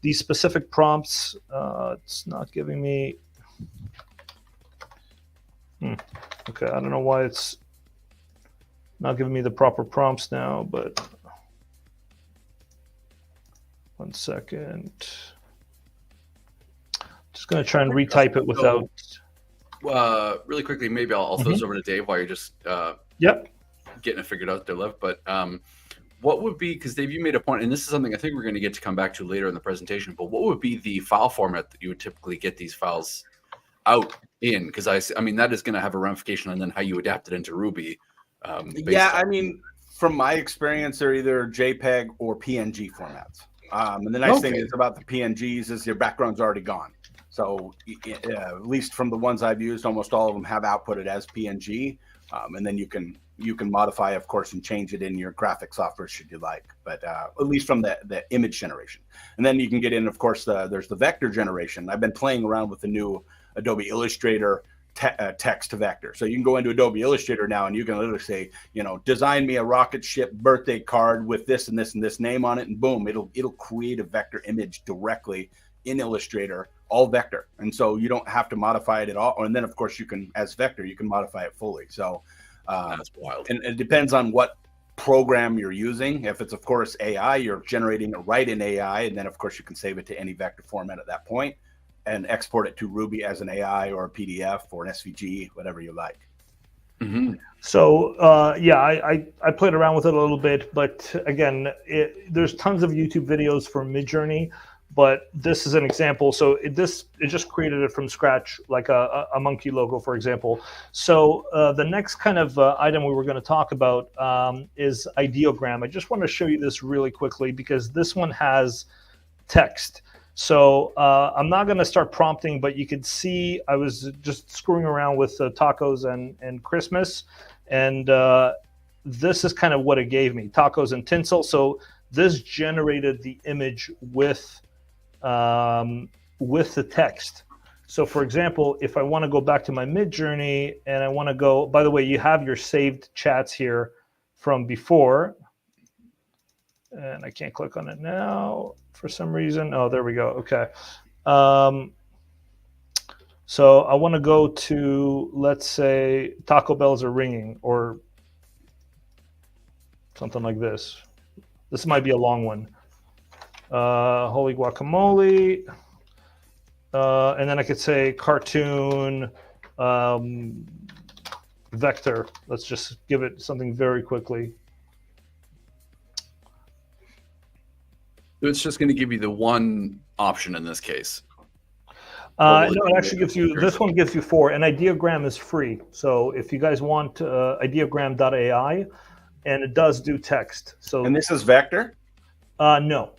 these specific prompts. It's not giving me. Okay, I don't know why it's not giving me the proper prompts now, but 1 second. Just going to try and retype it without. Really quickly, maybe I'll throw this over to Dave while you're just getting it figured out there, Lev. But what would be, because Dave, you made a point, and this is something I think we're going to get to come back to later in the presentation, but what would be the file format that you would typically get these files out in? Because I mean, that is going to have a ramification on then how you adapt it into Ruby. I mean, from my experience, they're either JPEG or PNG formats. And the nice thing is about the PNGs is your background's already gone. So at least from the ones I've used, almost all of them have outputted as PNG. And then you can modify, of course, and change it in your graphic software should you like. But at least from the image generation. And then you can get in, of course, there's the vector generation. I've been playing around with the new Adobe Illustrator text to vector. So you can go into Adobe Illustrator now and you can literally say, design me a rocket ship birthday card with this and this and this name on it, and boom, it'll create a vector image directly in Illustrator, all vector. And so you don't have to modify it at all. And then of course you can, as vector, you can modify it fully. So that's wild. And it depends on what program you're using. If it's of course AI, you're generating it right in AI, and then of course you can save it to any vector format at that point and export it to Ruby as an AI or a PDF or an SVG, whatever you like. Mm-hmm. So I played around with it a little bit, but again, there's tons of YouTube videos for Midjourney, but this is an example. So it just created it from scratch, like a monkey logo, for example. So the next kind of item we were going to talk about is ideogram. I just want to show you this really quickly because this one has text. So I'm not going to start prompting, but you could see I was just screwing around with tacos and Christmas, and this is kind of what it gave me, tacos and tinsel. So this generated the image with the text. So for example, if I want to go back to my Midjourney and I want to go, by the way, you have your saved chats here from before. And I can't click on it now for some reason. Oh, there we go. Okay. So I want to go to, let's say, Taco Bells are ringing or something like this. This might be a long one. Holy guacamole. And then I could say cartoon, vector. Let's just give it something very quickly. It's just going to give you the one option in this case. No, it actually gives you, this one gives you 4, and Ideogram is free. So if you guys want ideogram.ai, and it does do text. So and this is vector? No.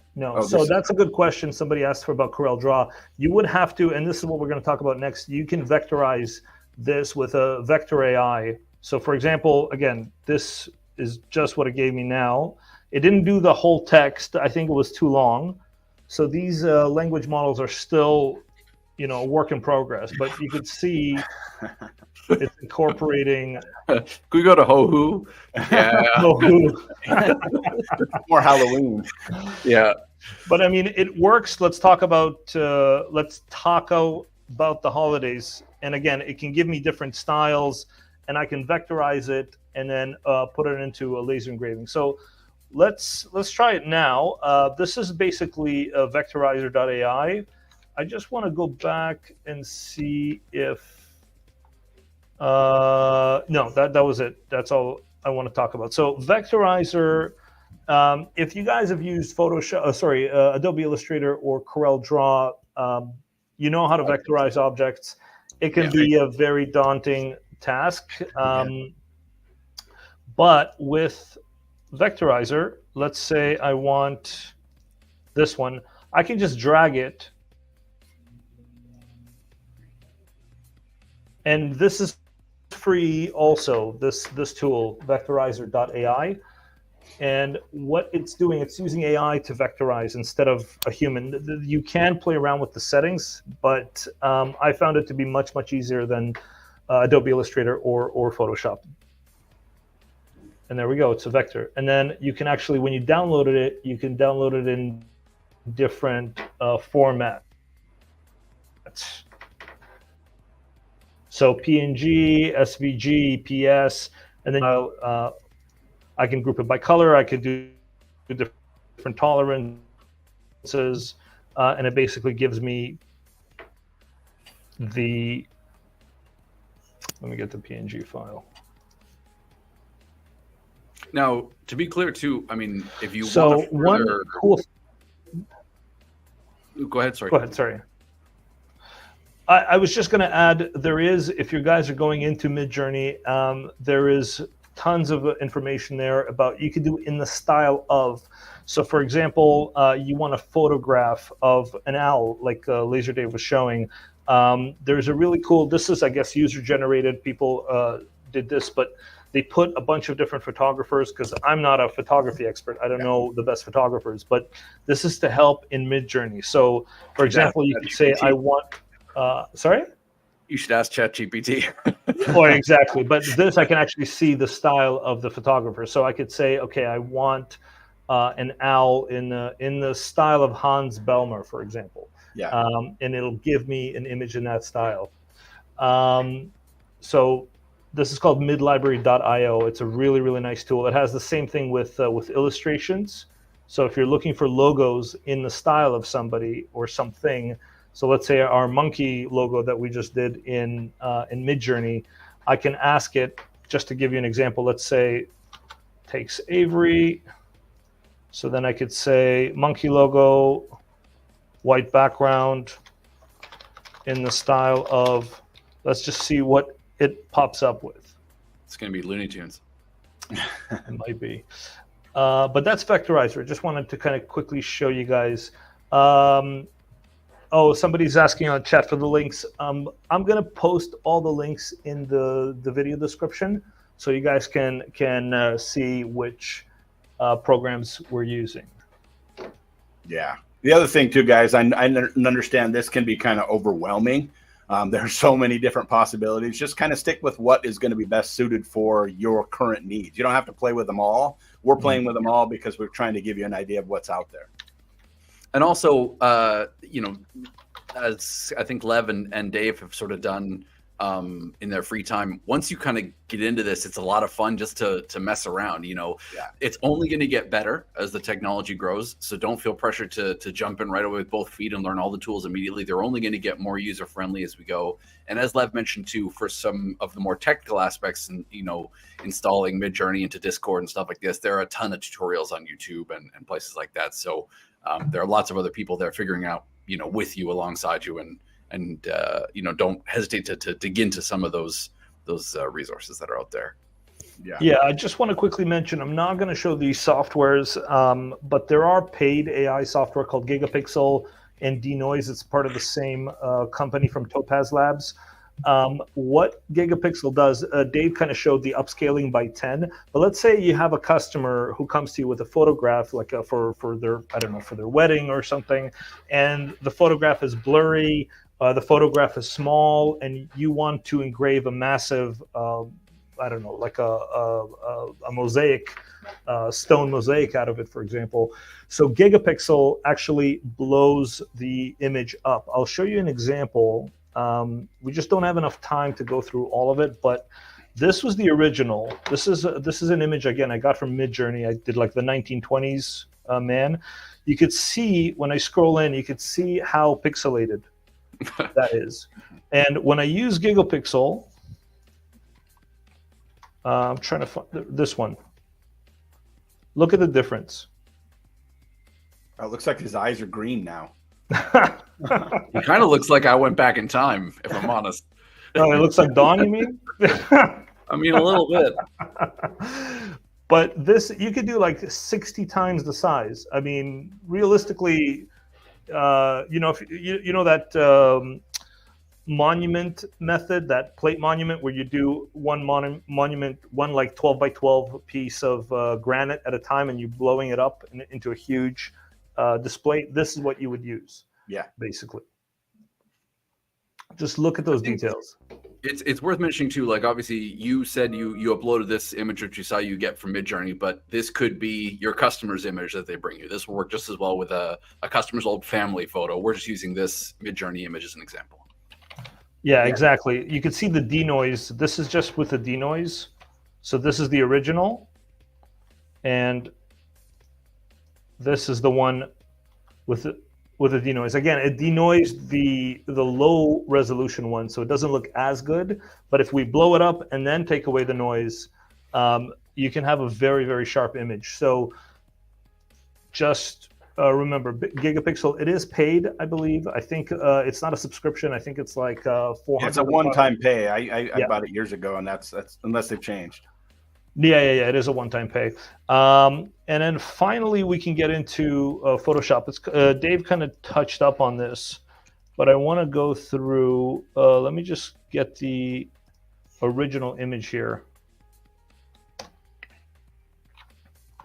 So that's a good question. Somebody asked for about Corel Draw. You would have to, and this is what we're going to talk about next. You can vectorize this with a vector AI. So for example, again, this is just what it gave me now. It didn't do the whole text. I think it was too long. So these language models are still, a work in progress. But you could see it's incorporating. Can we go to Ho-Hu? Yeah. Ho-Hu. More Halloween. Yeah. But I mean, it works. Let's talk about the holidays. And again, it can give me different styles, and I can vectorize it and then put it into a laser engraving. So let's try it now. This is basically a vectorizer.ai. I just want to go back and see if no, that was it. That's all I want to talk about. So vectorizer, if you guys have used Adobe Illustrator or Corel Draw, you know how to vectorize objects. It can be a very daunting task, but with vectorizer, let's say I want this one, I can just drag it, and this is free also, this tool, vectorizer.ai. And what it's doing, it's using AI to vectorize instead of a human. You can play around with the settings, but I found it to be much, much easier than Adobe Illustrator or Photoshop. And there we go, it's a vector. And then you can actually, when you downloaded it, you can download it in different formats. So PNG, SVG, PS, and then I can group it by color. I could do different tolerances, and it basically gives me the, let me get the PNG file. Now, to be clear too, I mean, if you want to further... cool... Go ahead, sorry. Go ahead, sorry. I was just going to add, there is, if you guys are going into Midjourney, there is tons of information there about, you can do in the style of. So for example, you want a photograph of an owl, like Laser Dave was showing. There's a really cool, this is, I guess, user generated, people did this, but they put a bunch of different photographers, because I'm not a photography expert. I don't know the best photographers, but this is to help in Midjourney. So for example, you could say, I want, sorry? You should ask ChatGPT. Oh, exactly. But this, I can actually see the style of the photographer. So I could say, okay, I want an owl in the style of Hans Belmer, for example. Yeah. And it'll give me an image in that style. So this is called midlibrary.io. It's a really, really nice tool. It has the same thing with illustrations. So if you're looking for logos in the style of somebody or something, so let's say our monkey logo that we just did in Midjourney, I can ask it, just to give you an example, let's say takes Avery. So then I could say monkey logo, white background in the style of, let's just see what it pops up with. It's going to be Looney Tunes. It might be. But that's Vectorizer. I just wanted to kind of quickly show you guys. Oh, somebody's asking on chat for the links. I'm going to post all the links in the video description, so you guys can see which programs we're using. Yeah. The other thing too, guys, I understand this can be kind of overwhelming. There are so many different possibilities. Just kind of stick with what is going to be best suited for your current needs. You don't have to play with them all. We're playing with them all because we're trying to give you an idea of what's out there. And also, you know, as I think Lev and Dave have sort of done in their free time, once you kind of get into this, it's a lot of fun just to mess around. You know, It's only going to get better as the technology grows. So don't feel pressure to jump in right away with both feet and learn all the tools immediately. They're only going to get more user friendly as we go. And as Lev mentioned too, for some of the more technical aspects and, you know, installing Midjourney into Discord and stuff like this, there are a ton of tutorials on YouTube and places like that. So there are lots of other people there figuring out, you know, with you, alongside you, and you know, don't hesitate to dig into some of those resources that are out there. Yeah, I just want to quickly mention, I'm not going to show these softwares, but there are paid AI software called Gigapixel and Denoise. It's part of the same company from Topaz Labs. What Gigapixel does, Dave kind of showed the upscaling by 10, but let's say you have a customer who comes to you with a photograph, like for their, I don't know, for their wedding or something, and the photograph is blurry, the photograph is small, and you want to engrave a massive, I don't know, like a mosaic, stone mosaic out of it, for example. So Gigapixel actually blows the image up. I'll show you an example. We just don't have enough time to go through all of it, but this was the original. This is an image, again, I got from Midjourney. I did like the 1920s man. You could see, when I scroll in, you could see how pixelated that is. And when I use Gigapixel, I'm trying to find this one. Look at the difference. Oh, it looks like his eyes are green now. It kind of looks like I went back in time, if I'm honest. Oh, it looks like Dawn, you mean? I mean, a little bit. But this, you could do like 60 times the size. I mean, realistically, you know, if you know that monument method, that plate monument where you do one monument, one like 12 by 12 piece of granite at a time, and you blowing it up into a huge display. This is what you would use. Yeah, basically. Just look at those details. It's worth mentioning too, like obviously you said you uploaded this image that you saw you get from Midjourney, but this could be your customer's image that they bring you. This will work just as well with a customer's old family photo. We're just using this Midjourney image as an example. Yeah, exactly. You can see the denoise. This is just with the denoise. So this is the original, and this is the one with the denoise. Again, it denoised the low resolution one, so it doesn't look as good. But if we blow it up and then take away the noise, you can have a very, very sharp image. So just remember, Gigapixel, it is paid, I believe. I think it's not a subscription. I think it's like 400. It's a one-time pay. I bought it years ago, and that's unless they've changed. Yeah. It is a one-time pay. And then finally, we can get into Photoshop. It's, Dave kind of touched up on this, but I want to go through. Let me just get the original image here.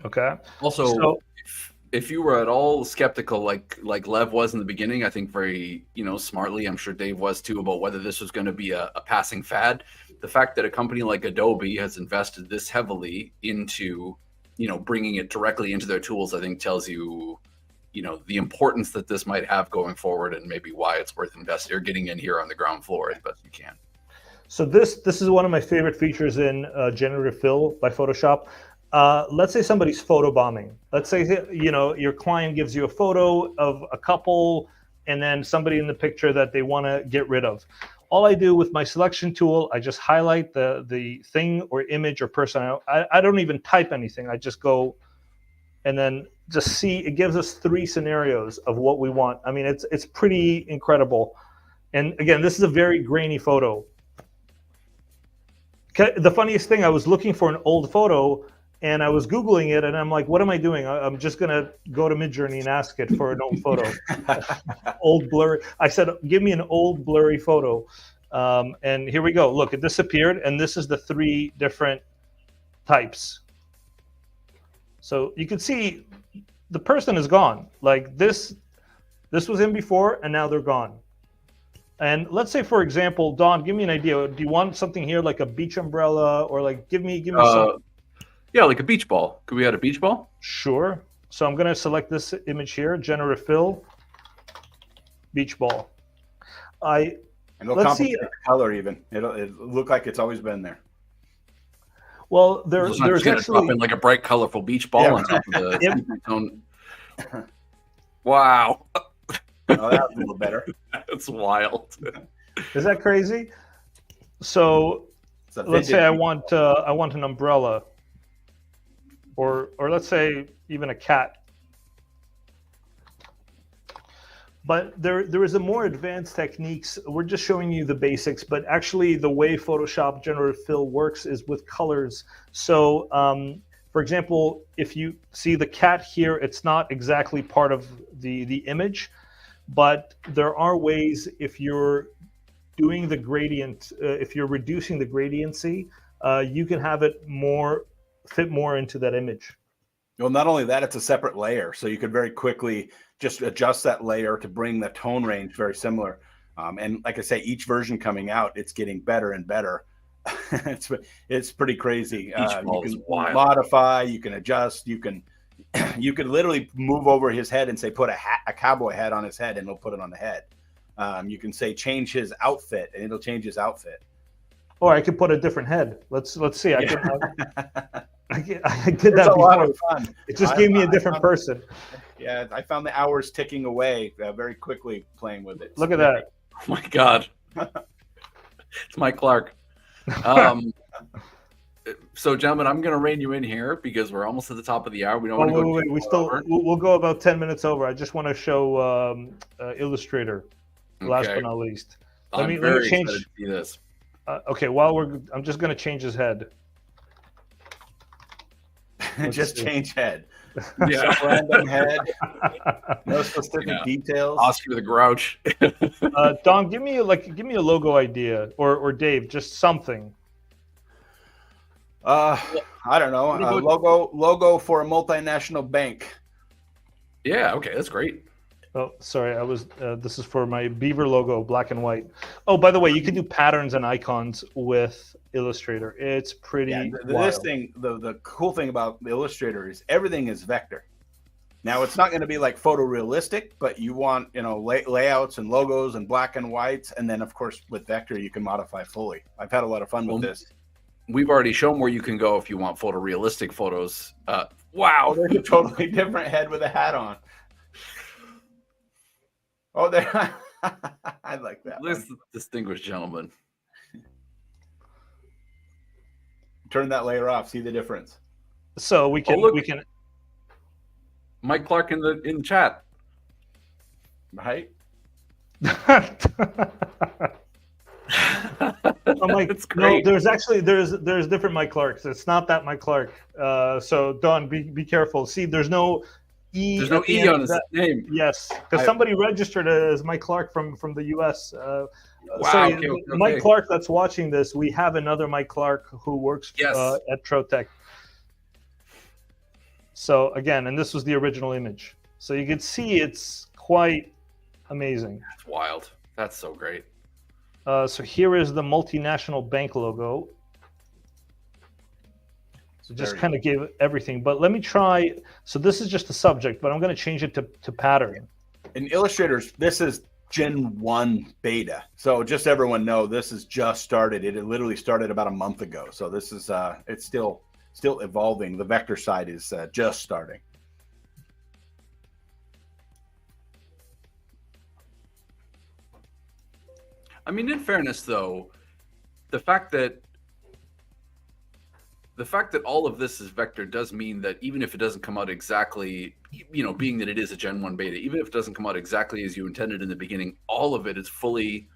Okay. Also, if you were at all skeptical, like Lev was in the beginning, I think very smartly, I'm sure Dave was too, about whether this was going to be a passing fad. The fact that a company like Adobe has invested this heavily into bringing it directly into their tools, I think tells you the importance that this might have going forward, and maybe why it's worth investing or getting in here on the ground floor as best you can. So this is one of my favorite features in generative fill by Photoshop. Let's say somebody's photobombing. Let's say your client gives you a photo of a couple and then somebody in the picture that they want to get rid of. All I do with my selection tool, I just highlight the thing or image or person. I don't even type anything. I just go and then just see. It gives us 3 scenarios of what we want. I mean, it's pretty incredible. And again, this is a very grainy photo. The funniest thing, I was looking for an old photo, and I was Googling it, and I'm like, what am I doing? I'm just going to go to Midjourney and ask it for an old photo. Old blurry. I said, give me an old blurry photo. And here we go. Look, it disappeared, and this is the 3 different types. So you can see the person is gone. Like this was in before, and now they're gone. And let's say, for example, Don, give me an idea. Do you want something here like a beach umbrella, or like give me something? Yeah, like a beach ball. Could we add a beach ball? Sure. So I'm going to select this image here, generative fill, beach ball. And it'll compensate the color even. It'll look like it's always been there. Well, there's actually in like a bright, colorful beach ball on top of the tone. Wow. Oh, that was a little better. That's wild. Is that crazy? So let's say I want an umbrella. Or let's say even a cat. But there is a more advanced techniques. We're just showing you the basics, but actually the way Photoshop generative fill works is with colors. So for example, if you see the cat here, it's not exactly part of the image, but there are ways, if you're doing the gradient, if you're reducing the gradiency, you can have it fit more into that image. Well, not only that, it's a separate layer, so you could very quickly just adjust that layer to bring the tone range very similar. And like I say, each version coming out, it's getting better and better. It's pretty crazy. You can modify, you can adjust, you can literally move over his head and say put a cowboy hat on his head, and it'll put it on the head. You can say change his outfit, and it'll change his outfit. Or I could put a different head. Let's see. I did that It's a lot of before. fun. It just gave me a different person. Yeah, I found the hours ticking away very quickly playing with it. Look at that. Oh my God. It's Mike Clark. So, gentlemen, I'm going to rein you in here because we're almost at the top of the hour. We don't want to go. Wait. We'll go about 10 minutes over. I just want to show Illustrator. Last but not least. Let me change. Excited to see this. Okay, I'm just going to change his head. Just change head. Yeah. Some random head. No specific details. Oscar the Grouch. Don, give me a logo idea, or Dave, just something. I don't know. Logo for a multinational bank. Yeah. Okay, that's great. Oh, sorry. This is for my Beaver logo, black and white. Oh, by the way, you can do patterns and icons with Illustrator. It's pretty wild. This thing, the cool thing about Illustrator is everything is vector. Now, it's not going to be like photorealistic, but you want, layouts and logos and black and whites. And then, of course, with vector, you can modify fully. I've had a lot of fun with this. We've already shown where you can go if you want photorealistic photos. Wow. There's a totally different head with a hat on. Oh, there. I like that. This distinguished gentleman. Turn that layer off. See the difference. So we can. Mike Clark in the chat. Right. Oh, Mike, that's great. No, there's different Mike Clarks. It's not that Mike Clark. So Don, be careful. See, there's no E. There's no E on his name. Yes, because somebody registered as Mike Clark from the U.S. Wow. Sorry, okay. Mike Clark that's watching this. We have another Mike Clark who works at Trotec. So again, and this was the original image. So you can see it's quite amazing. That's wild. That's so great. So here is the multinational bank logo. So just kind of gave everything. But let me try. So this is just the subject, but I'm going to change it to pattern. In Illustrators, this is Gen 1 beta. So just so everyone know, this is just started. It literally started about a month ago. So this is it's still evolving. The vector side is just starting. I mean, in fairness, though, the fact that all of this is vector does mean that even if it doesn't come out exactly, being that it is a Gen 1 beta, even if it doesn't come out exactly as you intended in the beginning, all of it is fully,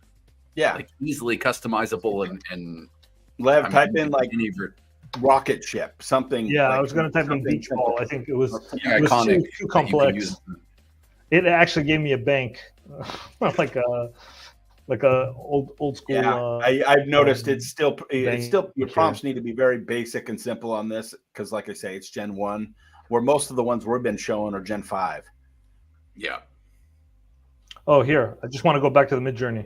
easily customizable and Lev, type in like rocket ship, something. Yeah, I was going to type in beach ball. I think it was too complex. It actually gave me a bank, like a old school. Yeah, I've noticed it's still your prompts need to be very basic and simple on this because, like I say, it's Gen 1, where most of the ones we've been showing are Gen 5. Yeah. Oh, here I just want to go back to the Midjourney.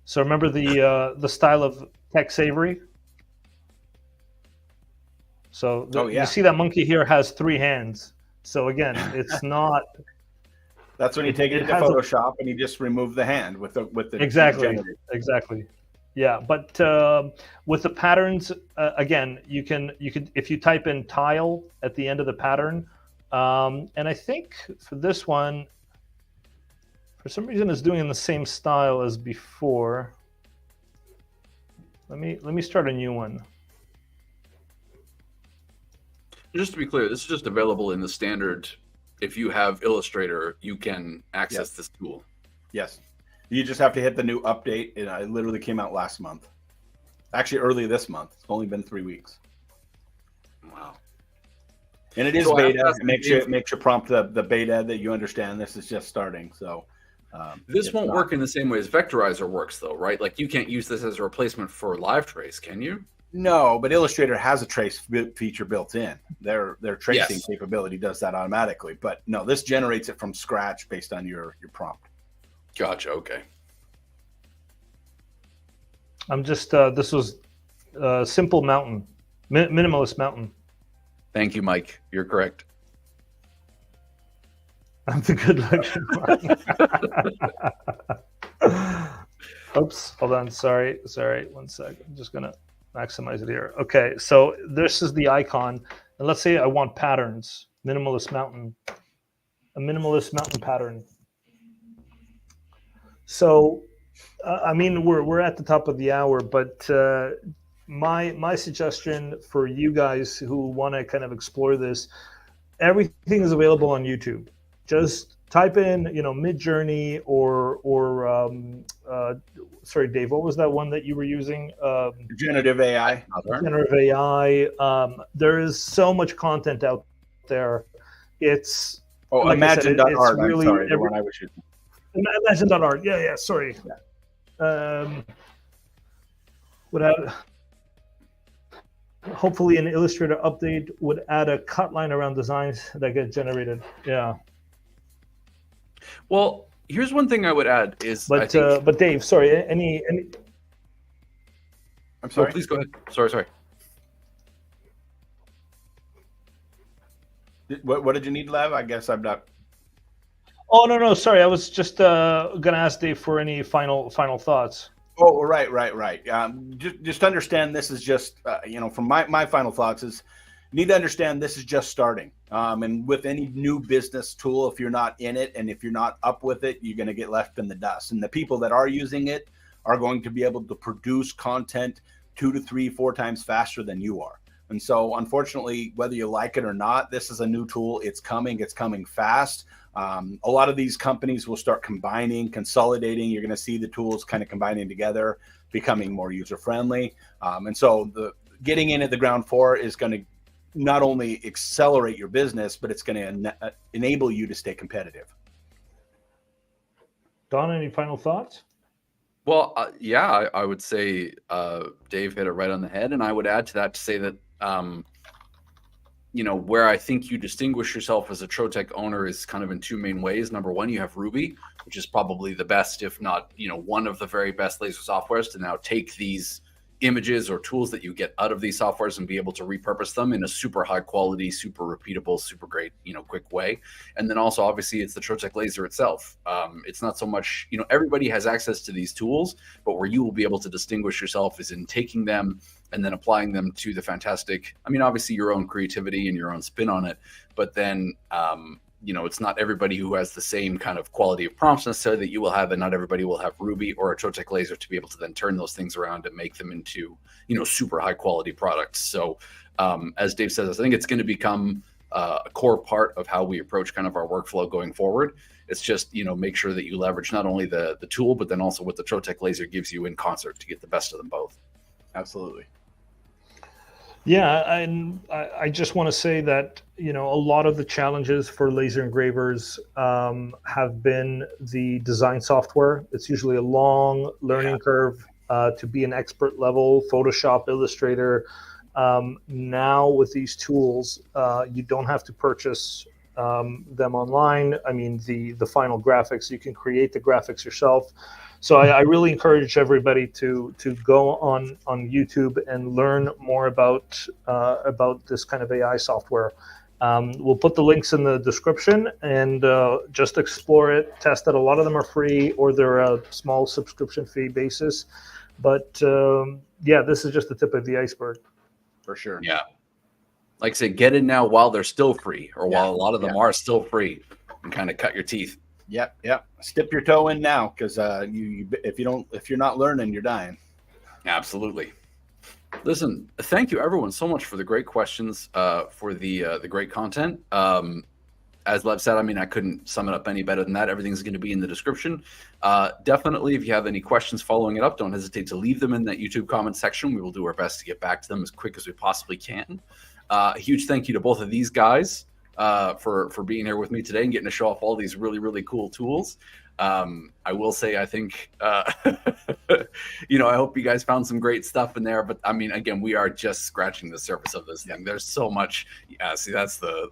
So remember the style of Tex Avery. So you see that monkey here has 3 hands. So again, it's not. That's when you take it into Photoshop and you just remove the hand with the exactly. Yeah, but with the patterns, again, you can if you type in tile at the end of the pattern, and I think for this one, for some reason, it's doing the same style as before. Let me start a new one. Just to be clear, this is just available in the standard. If you have Illustrator, you can access this tool. Yes. You just have to hit the new update. It literally came out last month. Actually, early this month. It's only been 3 weeks. Wow. And it is beta. It makes your prompt the beta that you understand this is just starting. So this won't work in the same way as Vectorizer works, though, right? Like you can't use this as a replacement for Live Trace, can you? No, but Illustrator has a trace feature built in. Their tracing capability does that automatically. But no, this generates it from scratch based on your prompt. Gotcha. Okay. I'm just this was simple mountain, minimalist mountain. Thank you, Mike. You're correct. I'm the good looking one. Oops, hold on. Sorry. 1 sec. I'm just gonna maximize it here. Okay, so this is the icon, and let's say I want patterns. Minimalist mountain, a minimalist mountain pattern. So, I mean, we're at the top of the hour, but my suggestion for you guys who want to kind of explore this, everything is available on YouTube. Just type in, Mid-Journey sorry, Dave, what was that one that you were using? Generative AI. Generative AI. There is so much content out there. It's Imagine.art. I'm sorry, the one I was using. Imagine.art. Yeah, sorry. Yeah. Hopefully an Illustrator update would add a cut line around designs that get generated. Yeah. Well, here's one thing I would add is, but Dave, sorry, any. I'm sorry. Oh, please go ahead. Sorry. What did you need, Lev? I guess I'm not. Oh, no, sorry. I was just gonna ask Dave for any final thoughts. Oh, right. Just understand this is just, from my final thoughts is, you need to understand this is just starting. And with any new business tool, if you're not in it and if you're not up with it, you're going to get left in the dust. And the people that are using it are going to be able to produce content 2 to 3, 4 times faster than you are. And so, unfortunately, whether you like it or not, this is a new tool. It's coming fast. A lot of these companies will start combining, consolidating. You're going to see the tools kind of combining together, becoming more user-friendly. And so the getting in at the ground floor is going to not only accelerate your business, but it's going to enable you to stay competitive. Don, any final thoughts? Well, I would say Dave hit it right on the head. And I would add to that to say that, where I think you distinguish yourself as a Trotec owner is kind of in 2 main ways. Number one, you have Ruby, which is probably the best, if not, one of the very best laser softwares to now take these images or tools that you get out of these softwares and be able to repurpose them in a super high quality, super repeatable, super great, quick way. And then also, obviously, it's the Trotec Laser itself. It's not so much, everybody has access to these tools, but where you will be able to distinguish yourself is in taking them and then applying them to the fantastic, obviously your own creativity and your own spin on it, but then, it's not everybody who has the same kind of quality of prompts necessarily that you will have, and not everybody will have Ruby or a Trotec Laser to be able to then turn those things around and make them into, super high quality products. So as Dave says, I think it's going to become a core part of how we approach kind of our workflow going forward. It's just, make sure that you leverage not only the tool, but then also what the Trotec Laser gives you in concert to get the best of them both. Absolutely. Yeah, and I just want to say that, a lot of the challenges for laser engravers have been the design software. It's usually a long learning curve to be an expert level, Photoshop, Illustrator. Now with these tools, you don't have to purchase them online. The final graphics, you can create the graphics yourself. So I really encourage everybody to go on YouTube and learn more about this kind of AI software. We'll put the links in the description and just explore it, test it. A lot of them are free or they're a small subscription fee basis. But this is just the tip of the iceberg. For sure. Yeah. Like I said, get in now while they're still free, or while a lot of them are still free, and kind of cut your teeth. Yep. Dip your toe in now, because if you're not learning, you're dying. Absolutely. Listen, thank you everyone so much for the great questions, for the great content. As Lev said, I couldn't sum it up any better than that. Everything's going to be in the description. Definitely, if you have any questions following it up, don't hesitate to leave them in that YouTube comment section. We will do our best to get back to them as quick as we possibly can. A huge thank you to both of these guys for being here with me today and getting to show off all these really, really cool tools. I will say, I think, I hope you guys found some great stuff in there, but again, we are just scratching the surface of this thing. There's so much. Yeah. See, that's the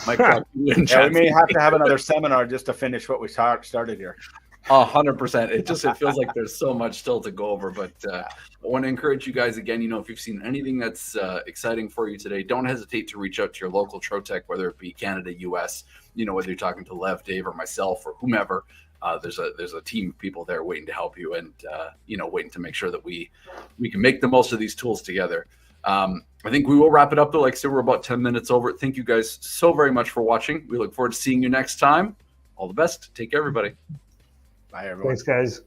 Mike. We may have to have another seminar just to finish what we started here. 100%. It feels like there's so much still to go over, but I want to encourage you guys again, if you've seen anything that's exciting for you today, don't hesitate to reach out to your local Trotec, whether it be Canada, US, whether you're talking to Lev, Dave, or myself, or whomever. There's a team of people there waiting to help you and, waiting to make sure that we can make the most of these tools together. I think we will wrap it up though. Like I said, we're about 10 minutes over. Thank you guys so very much for watching. We look forward to seeing you next time. All the best. Take care, everybody. Bye, everyone. Thanks, guys.